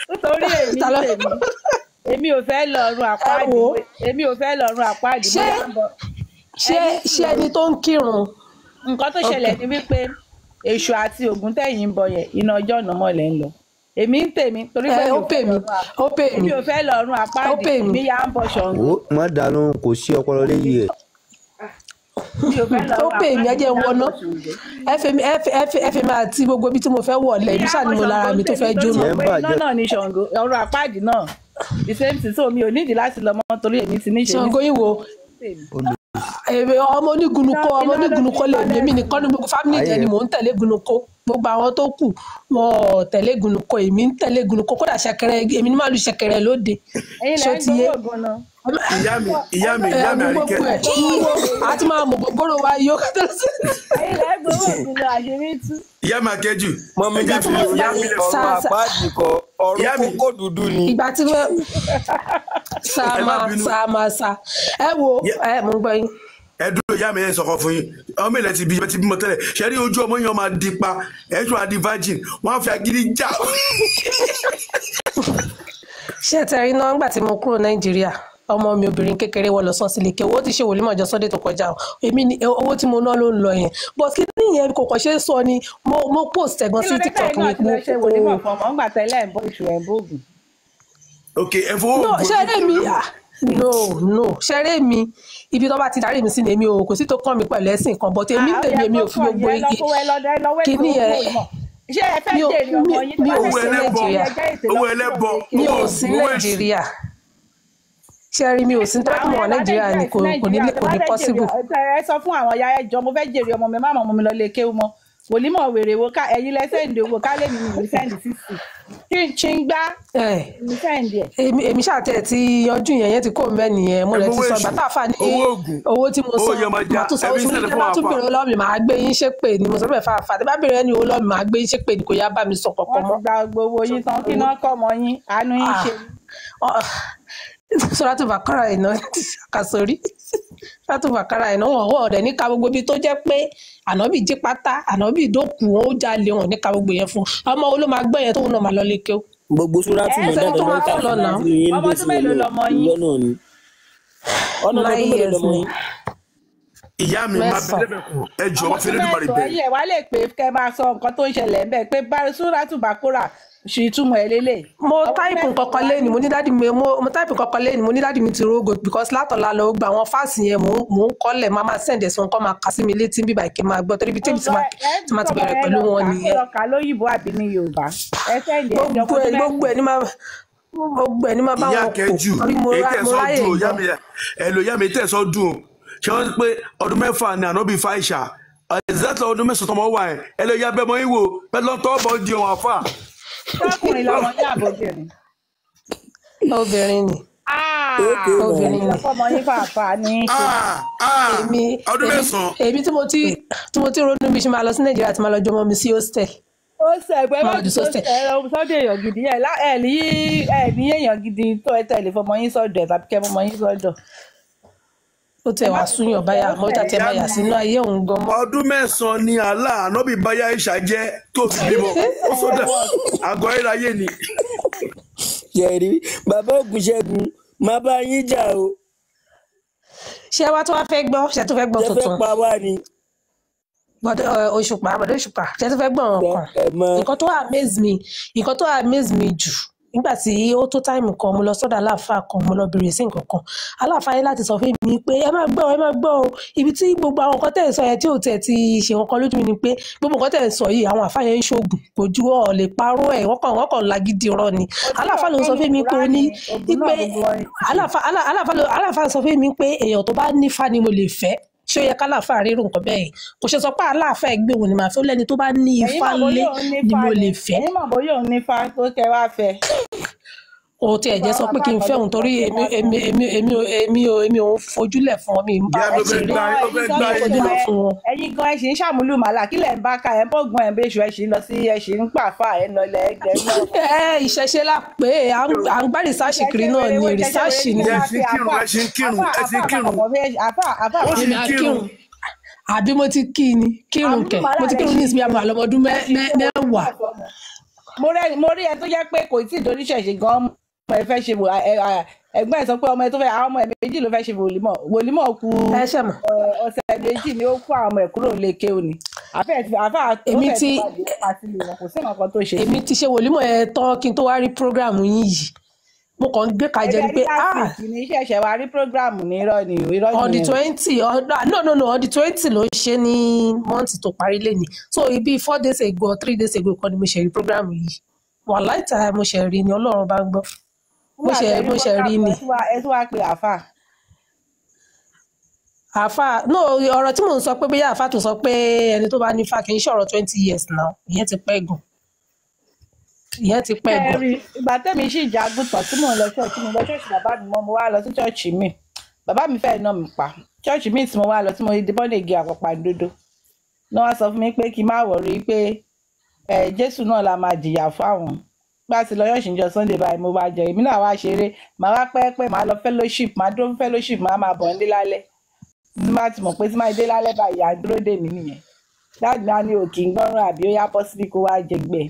nítorí èmi ò fẹ́ lọ́rùn àpáàdì
ṣé ẹni tó ń kírun.
nǹkan tó ṣẹlẹ̀ ni wípé èṣù àti Ògún tẹ̀yìn ń bọ yẹn iná ọjọ́ ọ̀nà mọ́lẹ̀ ń lọ èmi ń tèmi torí pé èmi ò fẹ́ lọ́rùn àpáàdì mi yà ń bọ Ṣàngó.
má dànù kò sí ọpọlọ lẹ́yìn ẹ̀.
ó pè mí ẹjẹ wọná ẹfẹ mi àti gbogbo ibi tí mo fẹ́ wọ̀ lẹ̀ mi ṣàní mo lára mi tó fẹ́ jóná.
iná náà ni Ṣàngó ọ̀rọ̀ àpáàdì náà the same thing so mi ò nídìí láti lọ mọ́ torí èmi ti ní ṣe.
Ṣàngó yìí wo ọmọ onígunukọ lè ní èmi nìkan ní gbogbo fámìlì jẹ ni mò ń tẹ̀lé gunukọ gbogbo àwọn tó kù wọn ò tẹ̀lé gunukọ èmi ń tẹ̀lé gunukọ kódà ṣẹ̀kẹ̀rẹ̀ èmi ní màá lu ṣẹ̀kẹ̀rẹ̀ lóde.
ṣó ti yé
ìyá mi Àríkẹ́.
àti máa mọ gbogbo wa yóò kátó sí.
ilẹ̀ gbowó ògùn àṣírí tú.
ìyá mi Àkẹ́jù.
mọ́mí ní fi ọ̀rọ̀ àpáàdì kọ ọ̀rọ̀ kókó dúdú ni.
ìgbà tí wọ́n sá ẹ wo mo ń gbọ́ yín.
ẹ dúró ìyá mi ẹ sọkọ fún yín ọmọ ilẹ̀ ti bímọ tẹ́lẹ̀ ṣe rí ojú ọmọ yẹn máa di pa ẹ tún àdí virgin wọ́n á fi agídí já.
ṣé tẹ̀rí náà nígbà tí mo kúrò Nàìjíríà ọmọ mi obìnrin kékeré wọ lọ sọ sílé kí owó ti ṣe wòlímọ̀ ọjọ́ Sunday tó kọjá èmi ni owó tí mo ná ló ń lọ yẹn but kí nìyẹn kò kàn ṣe é sọ ni mo post ẹ̀gbọ́n sí TikTok mi pé
ok ẹ fowó
ṣé ẹ mi no ṣeré mi ibi tó bá ti darí mi sí ni èmi ò kò sí tó kàn mí pẹ̀lú ẹ̀sìn kan but èmi tèmi èmi ò fi gbogbo kíní ẹ̀
ṣé ẹ fẹ́ jèrè ọmọ yín
mi ò sí Nàìjíríà mi ò sí Nàìjíríà ṣẹ́rí mi ò sí tó kún mọ́ Nàìjíríà ni kò ní possible.
ẹ sọ fún àwọn ìyá ẹjọ́ mo fẹ́ jèrè ọmọ mi má mọ̀ mi lọ lè kéwú mọ́ wòlímọ̀ wèrè wo ká ẹ̀yin lẹ́sẹ̀ǹdì owó ká lè mi sẹ́ǹdì 60 kí n gbá mi sẹ́ǹdì ẹ̀.
èmi ṣàtẹ̀ tí yanjú yẹn ti kó mẹ́ni yẹn mo rẹ̀ ti sọ bàtà fà ní owó tí mo sọ màá tún sọ oṣù tí bá tún bèrè lọ́ọ̀mì màá gbé yín ṣépè ni mo sọ bẹ́ẹ̀ fà tí bá bèrè ẹni owó lọ́ọ̀mì màá gbé yín ṣépè ni kò yá bá mi sọ kọ̀ọ̀kan mọ́.
wọ́n ti gba gbogbo yín tán kí náà kọ́ ọmọ yín àánú yín ṣe.
Sọ́ràtù Bàkárà iná kàsórí Sọ́ràtù Bàkárà iná wọ̀ ọ̀rẹ́ níka gbogbo ibi tó jẹ́ pé ànábì jí pátá ànábì dókù ó jalè wọn níka gbogbo yẹn fún ọmọ wo ló máa gbọ́ yẹn tó náà máa lọ lé kéw.
gbogbo Sọ́ràtù mọ̀ dáadáa ló ń kà fún yín
ọmọ tó mélòó lọmọ yín
lọ́nà ni ọ̀nà tó mélòó lọmọ yín.
ìyá mi máa bẹ lẹ́bẹ̀kùn ẹ jọ wọ́n fi lẹ́nu bàrẹ̀ bẹ́ẹ̀.
ẹ̀yẹ wá lè pé kẹ́ máa sọ nǹkan tó ń ṣẹlẹ̀ ń bẹ̀ pé Sọ́ràtù Bàkárà ṣe ìtumọ̀ ẹ̀ lélẹ̀.
mo táìpù kankan lẹ́nu mo ní dáàdi mi mo táìpù kankan lẹ́nu mo ní dáàdi mi ti rógò because látọ̀la lọ gba àwọn fáàsì yẹn mò ń kọ́lẹ̀ máa máa sẹ́ǹdẹ̀ sọ nǹkan máa kà sí mi létí bíbá ìké máa gbọ́ torí bí tèmi ti máa ti bẹ̀rẹ̀ pẹ̀lú wọn nìyẹn.
ọkà lóyìnbó àbí ní Yorùbá ẹ sẹ́ǹdì ẹ̀jọ̀
gbogbo ẹ̀ ní máa bá wọn kó torí mo ráyè ìjọ.
ẹ lò yá mi tẹ̀sán dùn ṣé wọ́n pé ọdún mẹ́fà ni ànábì Fáìṣà ẹ̀zẹ́tọ̀ ọdún mẹ́sàn-án tọmọ wà ẹ lè yá bẹ́ẹ̀ mọ́ ìwò bẹ́ẹ̀ lọ́tọ́ bọ́ di ọ̀hún àfà.
Ọkùnrin lọmọ ní àbóbìnrin.
Obìnrin ni.
Obìnrin ni. Ọmọ yín fàáfà ní.
Ọdún mẹ́sàn-án.
Èmi tí mo ti ronú bí ṣe máa lọ sí Nàìjíríà tí máa lọ jọmọ mi sí hostel.
Hostel ẹgbẹ́ bá ti sọ́dọ̀ èèyàn gidi yẹn ẹ̀ ní èèyàn gidi tó ẹ tẹ̀lé fọmọ yín sọ́dọ̀ ẹ̀ tàbí kẹ́ fọmọ yín sọ́dọ̀.
Ó tẹ̀ wá súnyàn báyà mọ́tà tẹ̀ báyà sínú ayé òun gan mọ́.
Ọdún mẹ́sàn-án ni àlá ànábì báyà ìṣà jẹ́ tó fi bímọ ó sọ́dọ̀ àgọ́ ìráyè ni.
Yẹ̀rí bàbá Ògúnṣẹ́gun máa bá yín jà o.
Ṣé wá tó wá fẹ́ gbọ́ ṣe tó fẹ́ gbọ́ tuntun.
Ṣé fẹ́ pa wá ni.
Bọ̀dọ̀ Òṣùpá ṣe tó fẹ́ gbọ́ ọ̀kan nǹkan tó amaze me jù nígbà tí ó tó táìmù kan mo lọ sọ́dọ̀ aláàfáà kan mo lọ bèrè sí nǹkan kan aláàfáà yẹn láti sọ fún mi pé ẹ má gbọ́ o ibi tí gbogbo àwọn nǹkan tẹ̀ ń sọ yẹn tí ò tẹ̀ ti ṣe nǹkan lójú mi ni pé gbogbo nǹkan tẹ̀ ń sọ yìí àwọn àfáà yẹn ń ṣoògùn kò ju ọ̀ lè parọ́ ẹ̀ wọ́n kàn lágídí irọ́ ni aláàfáà ló sọ fún mi pé ó ní pé aláàfáà sọ fún mi pé èèyàn tó bá nífà ni mo lè fẹ́ ṣé ó yẹ kálàfà rírun nǹkan bẹ́ẹ̀ kò ṣe sọ pé aláàfáà ẹgbẹ́ òun ni màá fẹ́ lẹ́ni tó bá ní ifá lé ni mo lè fẹ́.
ẹ̀yin mọ̀ bóyá òun nífà tó kẹ́ wá fẹ́.
O ti ẹ̀jẹ̀ sọ pé kí n fẹ́ òun torí èmi ò fojúlẹ̀ fún ọ mi ń bá ẹ ṣeré fojúlẹ̀ fún wọn.
ẹ̀yin gan ẹ ṣì ń ṣàmúlò màlà kí lẹ̀ ń bá ka ẹ̀ ń bọ̀gbọ́n ẹ̀ ń bẹ́ṣù ẹ̀ ṣì ń lọ sí ẹ̀ ṣì ń pàfà ẹ̀ ń lọ ilẹ̀ ẹgbẹ́ náà.
Ìṣẹ̀ṣe la pé à ń gbá rìsáàṣì kiri náà ni rìsáàṣì ni. Àbí mo ti kí ni kírun kẹ̀ mo ti kírun ní ìsinmi àmọ́ àlọ́mọdún mẹ́wàá.
Mo rí ẹ tó jẹ́ pé kò tí ì doníṣẹ̀ṣe gan-an ọmọ ẹ fẹ́ ṣe ẹ̀gbọ́n ẹ̀ sọ pé ọmọ ẹ tó fẹ́ àwọn ọmọ ẹ méjì ló fẹ́ ṣe wòlímọ̀ kù ọ̀sẹ̀ méjì ni ó kó àwọn ọmọ ẹ̀ kúrò lékè òní
èmi ti ṣe wòlímọ̀ ẹ tán kí n tó wá rí prógráàmù yín yìí mo kàn ń gbé kàjẹ́ ni pé
ní ṣẹ̀ṣẹ̀ wá rí prógráàmù ní irọ́ ni
on the 20 on the 20 ló ṣe ní mọ́ǹtì tó parí lẹ́ni so ibi 4 days ago 3 days ago kan ni mo ṣe rí prógráàmù yìí wà láìta mo ṣe rí ni Ọlọ́run bá ń gbọ́ mo ṣe rí ni.
ẹ tún wá pe
àáfà no ọ̀rọ̀ tí mò ń sọ pé bóyá àáfà tó sọ pé ẹni tó bá ní fà kì í ṣọ̀rọ̀ 20 years now ìyẹn ti pẹ́ gan.
ìgbà tẹ́mi sì jagun tán tí mò ń lọ ṣọ́ọ̀ṣì bàbá mi mo wá lọ sí ṣọ́ọ̀ṣì mi bàbá mi fẹ́ẹ́ ná mi pa ṣọ́ọ̀ṣì mi tí mo wá lọ tí mo di bọ́dẹ̀gì àpàpàǹdodo ní wọ́n sọ fún mi pé kí n má wọ̀rí pé Jésù náà la máa jìyà fáwọn bá ti lọ ṣọ́ọ̀ṣì níjọ́ Sunday báyìí mo wá jẹ èmi náà wá ṣeré màá wá pẹ́ẹ́pẹ́ màá lọ fellowship màá dúró fellowship màá máa bọ̀ nílé lálẹ́ tí má ti mọ̀ pé tí má dé lálẹ́ báyìí à ń dúró dè mí nìyẹn dáàbì náà ní òkè ń gbọ́ràn àbí ó yá pọ́sibí kó wá jẹgbẹ́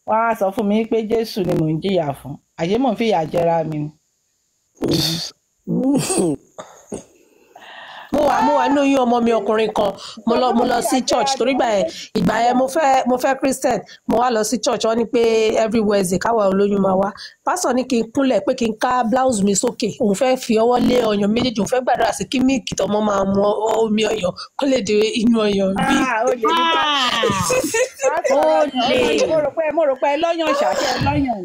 wọ́n á sọ fún mi pé Jésù ni mò ń jìyà fún àṣé mò ń fìyà jẹra mi ni.
mo mo wà ní oyún ọmọ mi ọkùnrin kan mo lọ sí church torí ìgbà yẹn mo fẹ́ Christian mo wá lọ sí church wọ́n ní pé every Wednesday káwa olóyún máa wá pásítọ̀ ní kí n kúnlẹ̀ pé kí n ká blouse mi sókè òun fẹ́ fi ọwọ́ lé ọyàn méjèèjì òun fẹ́ gbàdúrà sí kí míìkì tọmọ máa mu omi ọyàn kó lè dé inú ọyàn bí.
mo rò pé lọ́yàn ṣàṣẹ lọ́yàn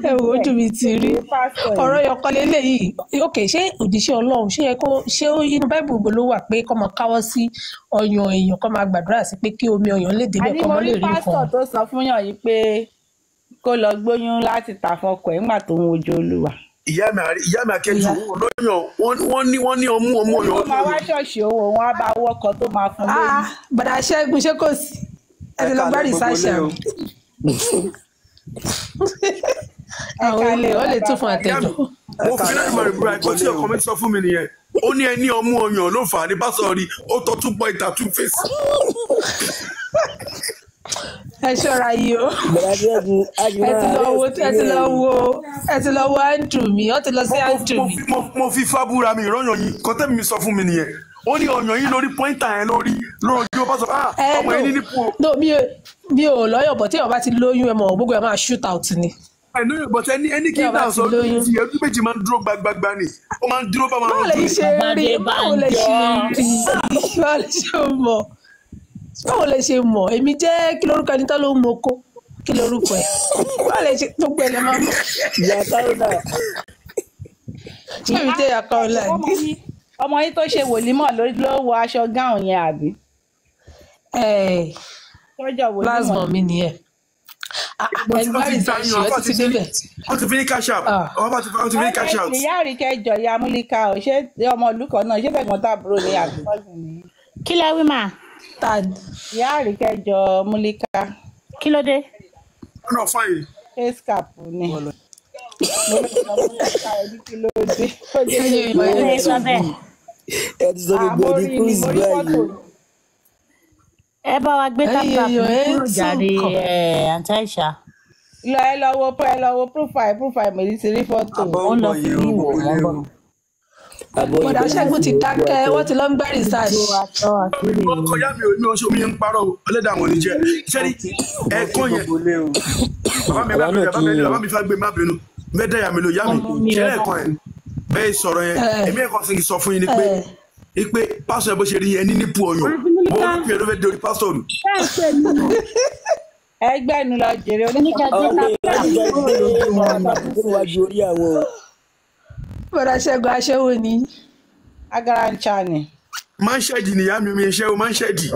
ẹ wo ojú mi ti rí ọ̀rọ̀ yọkan lélẹ́yìí ok ṣé òjíṣẹ́ Ọlọ́run ṣé inú báìbù gbogbo ló wà pé kó máa káwọ́ sí ọyàn èèyàn kó máa gbàdúrà sí pé kí omi ọyàn lè débẹ̀ kó mọ́ lè rí nǹkan.
pásítọ̀ tó sọ fún yàn yìí pé kó lọ gbóyún láti tà fọkọ ẹ̀ ńgbà tó ń wojú Olúwa.
ìyá mi akẹ́jù lóyún wọ́n ní ọmú ọyàn.
ó máa wá ṣọ́ọ̀ṣì owó wọn á bá wọ́kọ̀ tó máa fún lóyún.
bàdà Ṣẹ́gun ṣé kò sí ẹ ti lọ bá rìsáṣà àwọn ilé ọ lè tún fún àtẹjọ.
mo fi láti máa rí búra ẹ̀kọ́ tí ọkọ mi sọ fún mi nìyẹn ó ní ẹni ọmú ọyàn ló fà á ní báṣọ rí ó tọ́ tún bọ́ ìta tún fèsì.
ẹ ṣọ́ra yìí o ẹ ti lọ wo Andrew mi ọ ti lọ sí Andrew mi.
mo fi fábúra mi ìrọ̀yàn yìí kọ́tẹ́ mi sọ fún mi nìyẹn ó ní ọyàn yìí lórí pọ́ńtà yẹn lórí ojú ọba sọ ọmọ yẹn ní nípò.
mi ò lọ́yọ̀ bọ̀ tí èèyàn bá ti lóyún ẹ mọ̀ gbogbo ẹ máa shoot out ni.
ẹnu yóò bọ̀ tẹ́ ẹni kí n náà sọ lóyún ti ẹbí méjì máa ń dúró gbagba ni ó máa ń dúró bá máa ń dúró.
báwo lè ṣe mọ̀ báwo lè ṣe mọ̀ èmi jẹ́ kí lórúkọ ẹni tó ló ń moko kí lórúkọ ẹ̀ báwo lè ṣe tó pẹ̀lẹ́ máa mọ̀. ṣé èmi jẹ́ ìyá Kaola ni.
ọmọ yìí tó ṣe wòlímọ̀ ló wọ aṣọ gáùn yẹn àbí.
plasma mi nìyẹn. ẹgbẹ́ ìsàṣì ọ ti débẹ̀.
wọ́n ti fi ní cash out. wọ́n ti fi ní cash out.
ìyá àríkẹjọ ìyá múlíkà ò ṣe ọmọ olùkọ́ náà ṣé bẹ̀gbọ́n tàbúrò ní àbúrò ní.
kí lẹ wí mà.
ìyá àríkẹjọ múlíkà.
kí ló dé.
ọ̀nà fáyì.
face cap ni.
ẹ bá wa gbé tápà kúrò jáde àǹtí Àìṣà.
ẹ lọ wo profile mi ti rí fọ́tò.
ó lọ sí ìwò wọn bọ̀.
bọ̀dà Ṣẹ́gun ti dákẹ́ wọ́n ti lọ ń gbẹ́ research.
ọkọ yá mi ò ní oṣù mi ń parọ́ ọlẹ́dàá àwọn oníjẹ ṣẹ́ni ẹ̀kọ́ yẹn bàbá mi fẹ́ gbé má bínú mẹ́tẹ́ yà mí ló yá mi ṣẹlẹ̀ ẹ̀kọ́ yẹn bẹ́ẹ̀ sọ̀rọ̀ yẹn èmi ẹ̀kọ́ sì sọ fún yín ni pé pásítọ̀ ẹ̀ bó ṣe rí yẹn ní nípò ọyàn mo ń pè é ló fẹ́ dorí pásítọ̀ nù.
ẹgbẹ́ nu lọ jèrè
bọ̀dà Ṣẹ́gun aṣẹ́wó ni.
agara ń cha ni.
máa ń ṣẹ́ẹ̀dì nìyá mi ṣẹ́ o máa ń ṣẹ́ẹ̀dì.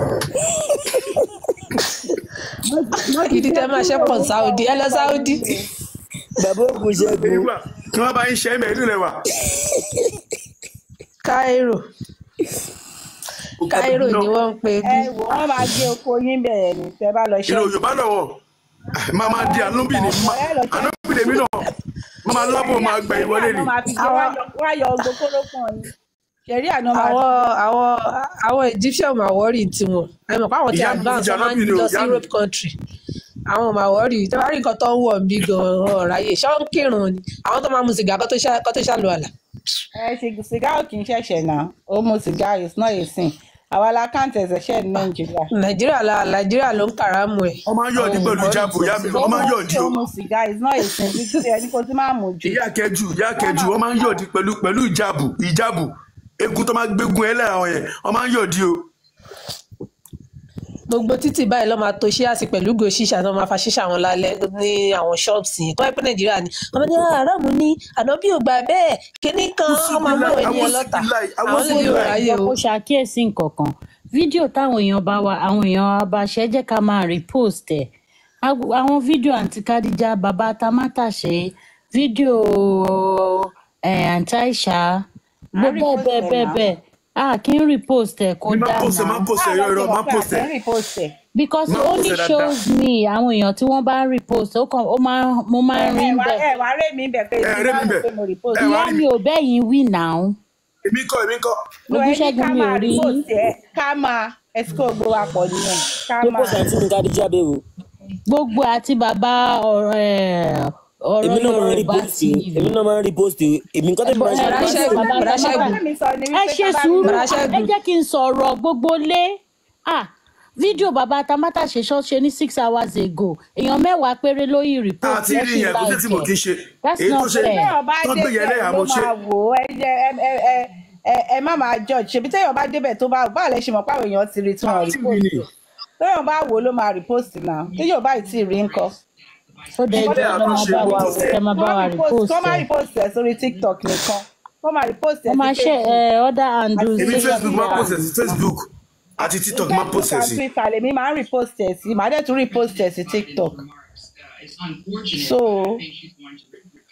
ìdí tẹ máa ṣe pọ̀ Saudi ẹ lọ Saudi.
bàbá ògùn Ṣẹ́gun.
kí wọ́n bá ń ṣe ẹ̀mẹ̀ ìlú rẹ̀ wà.
Cairo ni wọ́n ń pè bí.
wọ́n máa gbé oko yín bẹ̀rẹ̀ ní tẹ́ bá lọ ṣe.
ìlú Yorùbá lọ́wọ́ máa di ànúbì ní lèmi náà máa lábò máa gba ìwọlé ni.
wá yọ ogbó kórópọ̀n ni. ṣẹ̀rí àná
àwọn Egyptian máa wọ́ọ̀rì tiwọn ẹ mọ̀ pé àwọn ti advance wọn máa ń lọ sí Europe country àwọn máa wọ́ọ̀rì tí wọ́n rí nǹkan tó ń wọ̀ bí gan-an ọ̀ráyè ṣọ́ ń kírun ni àwọn tó máa mu sìgá kó tó ṣàlù àlà.
sìgá ò kì í ṣẹ̀ṣẹ̀ náà ó mu sìgá is not a sin àwa la káǹtì ẹ̀sẹ̀ ní nàìjíríà ló ń kàrámù ẹ̀.
wọ́n máa ń yọ̀ọ̀dí pẹ̀lú ìjábù ìyá mi wọ́n máa ń yọ̀ọ̀dí o.
ó mu sìgá is not a sin títí ẹni kó tí máa mú jù.
ìyá kẹjù wọ́n máa ń yọ̀ọ̀dí pẹ̀lú ìjábù egun tó máa gbégun ẹlẹ́ra wọn yẹn wọ́n máa ń yọ̀ọ̀dí o.
gbogbo títì báyìí ló máa to ṣíàsì pẹ̀lú go ṣíṣà tó máa fa ṣíṣà wọn lálẹ́ ní àwọn ṣọ́ọ̀bù yẹn tó wáyé pé nàìjíríà ni ọmọ ní aráàmù ní ànábì ò gbà bẹ́ẹ̀ kíní kan ọmọ àwọn ènìyàn lọ́tà àwọn lè yóò ráyè o.
ó ṣàkíyèsí nǹkan kan fídíò táwọn èèyàn bá ṣe jẹ́ ká máa repost ẹ̀ àwọn fídíò àǹtí Kádíjà bàbá Tamátàṣe fídíò àǹtí Àìṣà gbogbo bẹ́ẹ̀ kí n repost ẹ̀ kó dáa náà.
má post ẹ̀.
because it only shows me àwọn èèyàn tí wọ́n bá ń repost mo máa ń rí bẹ́ẹ̀.
ẹ wàá rẹ́ mi bẹ̀ pé
ìyá mi ò bẹ́ẹ̀ yín wí náà.
èmi kọ́.
Olúṣẹ́gun mi ò rí yín.
ká máa ẹ̀sìkò gbogbo wa pọ̀ nìyẹn.
pé kò sàǹtì ní Kádíjà bẹ́ẹ̀ o.
gbogbo àti bàbá ọ̀rọ̀ Yorùbá TV.
èmi náà máa ń repost èmi nǹkan tẹ́mi máa ń ṣe.
ẹ ṣe sùúrù ẹ jẹ́ kí n sọ̀rọ̀ gbogbo lé fídíò bàbá Tamátà ṣe ṣọ́ọ̀ṣe ní 6 hours ago èèyàn 10 péré ló yí report
àti rí yẹn kó tẹ́ tí mo kì í ṣe èyí tó ṣe tó gbé yẹn lẹ́yìn àmọ́ ṣe.
ẹ má máa judge ṣebí téèyàn bá débẹ̀ tó bá báà lè ṣe mọ̀ páwọn èèyàn ti rí tí wọ́n repost téèyàn bá wò ló máa repost náà téèyàn bá tí ì rí nǹkan.
ó dé ẹjọ́ ló máa bá wa repost
kó má repost ẹ̀ sórí TikTok nìkan kó má repost ẹ̀
sí Facebook. Other handles.
èmi Facebook máa post ẹ̀ sí Facebook àti TikTok máa post ẹ̀ sí.
Twitter lèmi máa ń repost ẹ̀ sí màá dẹ̀ tún repost ẹ̀ sí TikTok. So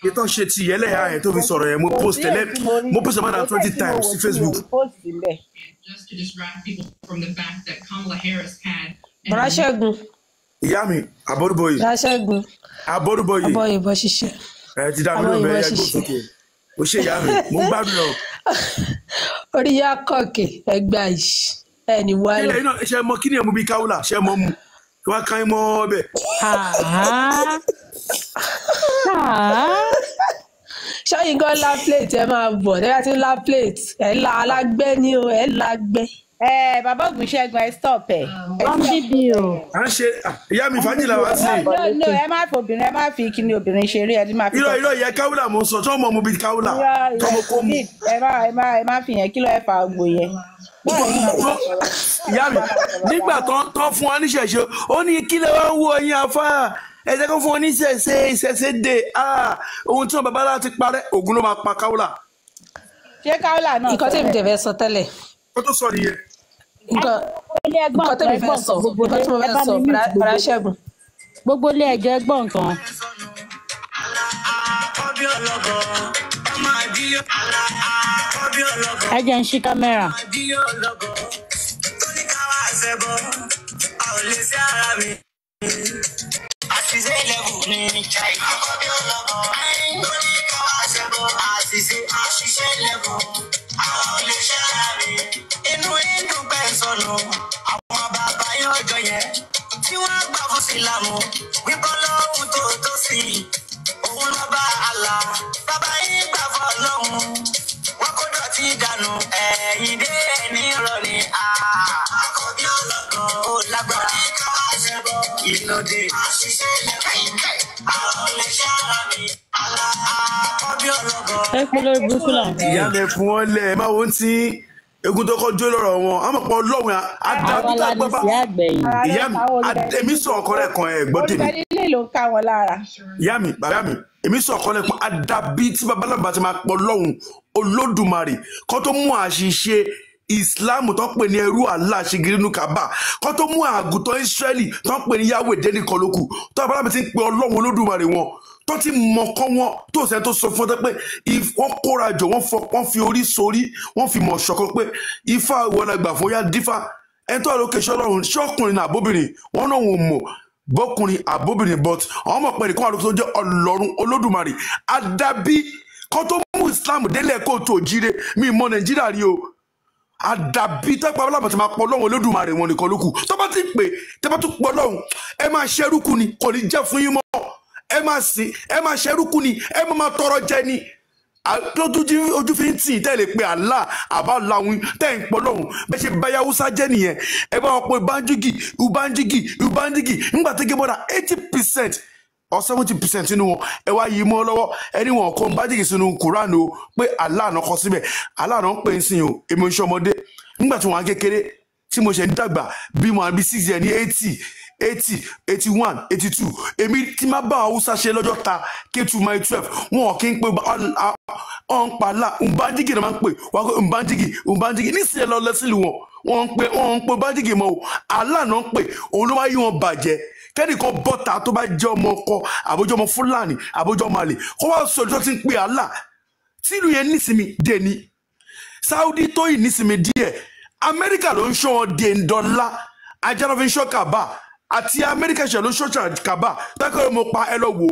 ìtàn ṣe ti ẹlẹ́yà ẹ̀ tó fi sọ̀rọ̀ yẹn mo post more than 20 times sí Facebook.
Bọ̀dá Ṣẹ́gun.
ìyá mi àbọ̀rúbọ̀yì.
Bọ̀dá Ṣẹ́gun.
àbọ̀rúbọ̀yì.
àbọ̀yìnbọ̀ ṣiṣẹ́.
ẹ ti dá mi lóun bẹ́ẹ̀ ẹgbẹ́ òsókè o ṣe ìyá mi mo ń gbádùn lọ.
orí yá kọ̀ọ̀kì ẹgbẹ́ àìsí ẹni wálé.
ilé iná ṣe mọ kí ni ẹ̀ mú bíi káwùlà ṣe mọ mu kí wọ́n ká ẹ mọ́ ọbẹ̀.
ṣọ́yìn gan la plate ẹ máa bọ̀ ẹ ti la plate ẹ la alágbẹ́ ni o ẹ lágbẹ́.
bàbá Ògúnṣẹ́gun ẹ stop ẹ.
wọ́n bíbí o.
à ń ṣe ìyá mi fàájì làwọn sí.
no ẹ má fi obìnrin ẹ má fi kíni obìnrin ṣeré ẹ ti máa fi.
irọ́ ìyá káwùlà mo ń sọ tí wọ́n mọ̀ mo bíi káwùlà tọmọ kó mu.
ẹ má fi yẹn kí ló ẹ fa ògbò yẹn.
ìyá mi nígbà tán fún wa níṣẹ̀ṣe ó ní kí lè wá ń wo ẹyin afá ẹ jẹ́ kó fún wọn ní ìṣẹ̀ṣe dé ohun tí wọn bàbá láti parẹ́ Ògún ló máa pa káwùlà.
ṣé káwùlà náà.
nǹkan tèmi tẹ̀ fẹ́ sọ tẹ́lẹ̀.
kó tó sọ nìyẹn.
nǹkan tèmi fẹ́ sọ nǹkan tí mo fẹ́ sọ Bọ̀dá Ṣẹ́gun.
gbogbo ilé ẹjọ́ ẹgbọ́n nǹkan. ẹ jẹ́ ń ṣí kámẹ́rà.
àṣìṣe level ni chai àṣìṣe level àwọn olè ṣe ara mi inú inú pẹ́ sọnù àwọn bàbá yóò jọ yẹn tí wọ́n gbà fún sílámù wípé lọ́hùn tó sí òun lọ́ bá àlà bàbá yìí gbà fún ọlọ́hun wọ́n kó dọ̀tí dànù ẹ̀yìn dé ní ìrọ̀lẹ́ àkọ́bí ọlọ́gàn ó lágbára ìlòdì àṣìṣe lẹ́kìn àwọn olè ṣe ara mi àkọ́bí ọlọ́gàn.
ẹ pé lórí burúkú là ń bá.
ìyá mi fún wọn lẹ ẹ máa wo ti egun tó kọjú lọ́rọ̀ wọn a máa pọ Ọlọ́run àdàbíta gbọba ìyá mi èmi sọ ọkọ rẹ kan ẹ gbọ́ tèmi.
olùdarí ló ń ká wọn lára.
ìyá mi bàbá mi èmi sọ ọkọ rẹ kan àdàbí tí babalábà ti máa pọ Ọlọ́run Olódùmarè kó tó mú àṣìṣe Islam tó ń pè ní ẹrú Allah ṣègìrì nínú Kaaba kó tó mú àgùntàn Israẹli tó ń pè ní Yahweh dé nìkan lókù tó babalábà ti ń pè Ọlọ́run Olódùmarè wọn tó ti mọ̀kọ́ wọn tó sẹ́ni tó sọ fún ọ pé wọ́n kóra jọ wọ́n fi orí sórí wọ́n fi mọ̀ ṣọ̀kan pé ifá ìwọlẹ́gbà fún yá dífá ẹni tó àlókè ṣọlọ́run ṣọkùnrin àbóbìnrin wọn náà wọn mọ̀ bọ́kùnrin àbóbìnrin but àwọn ọmọ pẹ̀lú kan àlókè tó jẹ́ Ọlọ́run Olódùmarè àdàbí kó tó mú Islam délẹ̀ kó tó jíire mi mọ Nàìjíríà rí o àdàbí tẹ́pẹ́ alábọ̀ tí máa pọ̀ Ọlọ́run Olódùmarè wọn nìkan lókù tó bá ti pè tẹ́ bá tún pọ̀ Ọlọ́run ẹ máa ṣerúkú ni kò ní jẹ́ fún yín mọ́ ẹ máa sìn ẹ máa ṣerúkú ni ẹ máa tọrọ jẹ ni ojú fi ń tì tẹ́lẹ̀ pé Allah àbá làwọn tẹ́ ń pọ̀ lọ́hùn bẹ́ẹ̀ ṣe báyà Hausa jẹ́ nìyẹn ẹ bá wọn pé ubangiji nígbà tó gé bọ́dà 80% or 70% nínú wọn ẹ wá yí mọ́ lọ́wọ́ ẹni wọn kọ́ ubangiji sínú Quran o pé Allah náà kọ síbẹ̀ Allah náà ń pè é sìn o èmi ń ṣọmọdé nígbà tí wọn á kékeré tí mo ṣe ń dàgbà bí mo àbí 6 years ní 80 81 82 èmi tí máa bá Hausa ṣe lọ́jọ́ ta K2 my 12 wọn kì í pé ọ̀n pàlà ubangiji náà máa ń pè wọ́n pé ubangiji nísìnyẹn lọ lẹ́sìlì wọ́n ń pè ubangiji mọ́ o Allah náà ń pè òun ló máa yí wọn bàjẹ́ kẹ́nìkan bọ́ta tó bá jẹ́ ọmọ ọkọ àbójọ́ ọmọ Fúlàní àbójọ́ ọmọ àlè kó wá sọ ìjọ tí ń pè Allah tìlú yẹn nísìmí dé ní Saudi tó yìí nísìmí díẹ̀ Amẹ́ríkà ló ń ṣọ́ wọn dé ńdọ́lá ajá ló fi ń ṣọ́ Kaaba àti Amẹ́ríkà ṣe ló ń ṣọ́ Kaaba tẹ́kọ̀ọ́ mo pa ẹ lọ wò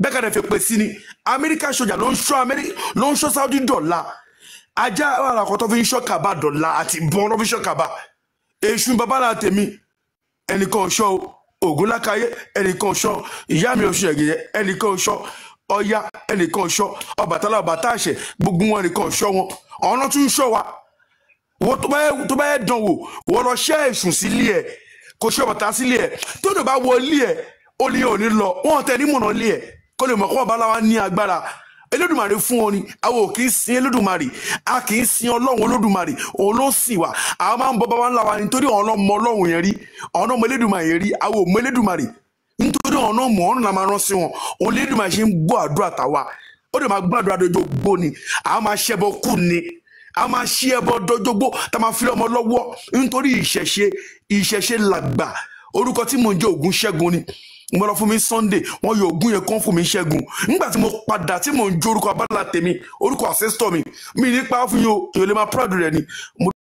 bẹ́ẹ̀ kàdé fi pè sí ni Amẹ́ríkà ṣọjà ló ń ṣọ́ Saudi dọ́là ajá àràkọ́ tó fi ń ṣọ́ Kaaba dọ́là àti bọ́n ló fi ń ṣọ́ Kaaba èṣù babalá tèmi ẹnìkan ṣọ́ Ògúnlákayé ẹnìkan ò ṣọ́ ìyá mi Ọ̀ṣun ẹ̀gẹ̀yẹ ẹnìkan ò ṣọ́ Ọya ẹnìkan ò ṣọ́ Ọbàtálá Ọbàtáàṣẹ gbogbo wọn ẹnìkan ò ṣọ́ wọn ọ̀nà tún ń ṣọ́ wa wọ́n tó bá yẹ dán wò wọ́n lọ ṣẹ́ ẹ̀sùn sílé ẹ̀ kò ṣe Ọbàtálá sílé ẹ̀ tó dẹ̀ bá wọ ilé ẹ̀ ó ní òní lọ wọ́n tẹ̀ ní mọ̀nà ilé ẹ̀ kó lè mọ̀ kó Ọbàtálá ní agbára Elédùmarè fún ọ ni àwọn ò kì í sin Elédùmarè a kì í sin Ọlọ́run Olódùmarè òun ló sìn wá àwọn máa ń bọ bàbá ńlá wa nítorí ọ̀nà mọ Ọlọ́run yẹn rí ọ̀nà mọ Elédùmarè yẹn rí àwọn ò mọ Elédùmarè nítorí ọ̀nà mọ̀ ọ̀nà la máa rán sí wọn òun Elédùmarè ṣe ń gbọ́ àdúrà tàwa ó dẹ̀ máa gbọ́ àdúrà dojo gbó ni àwọn máa ṣẹbọ kù ni a máa ṣí ẹbọ dọjọgbó tá a máa fi ọmọ lọ́wọ́ nítorí ìṣẹ̀ṣe làgbà orúkọ tí mò ń jẹ́ Ògúnṣẹ́gun ni mo lọ fún mi Sunday wọn yọ Ògún yẹn kán fún mi Ṣẹ́gun nígbà tí mo padà tí mò ń jó orúkọ abala tèmi orúkọ ancestor mi nípa fún yín o èèyàn lè máa proud rẹ ni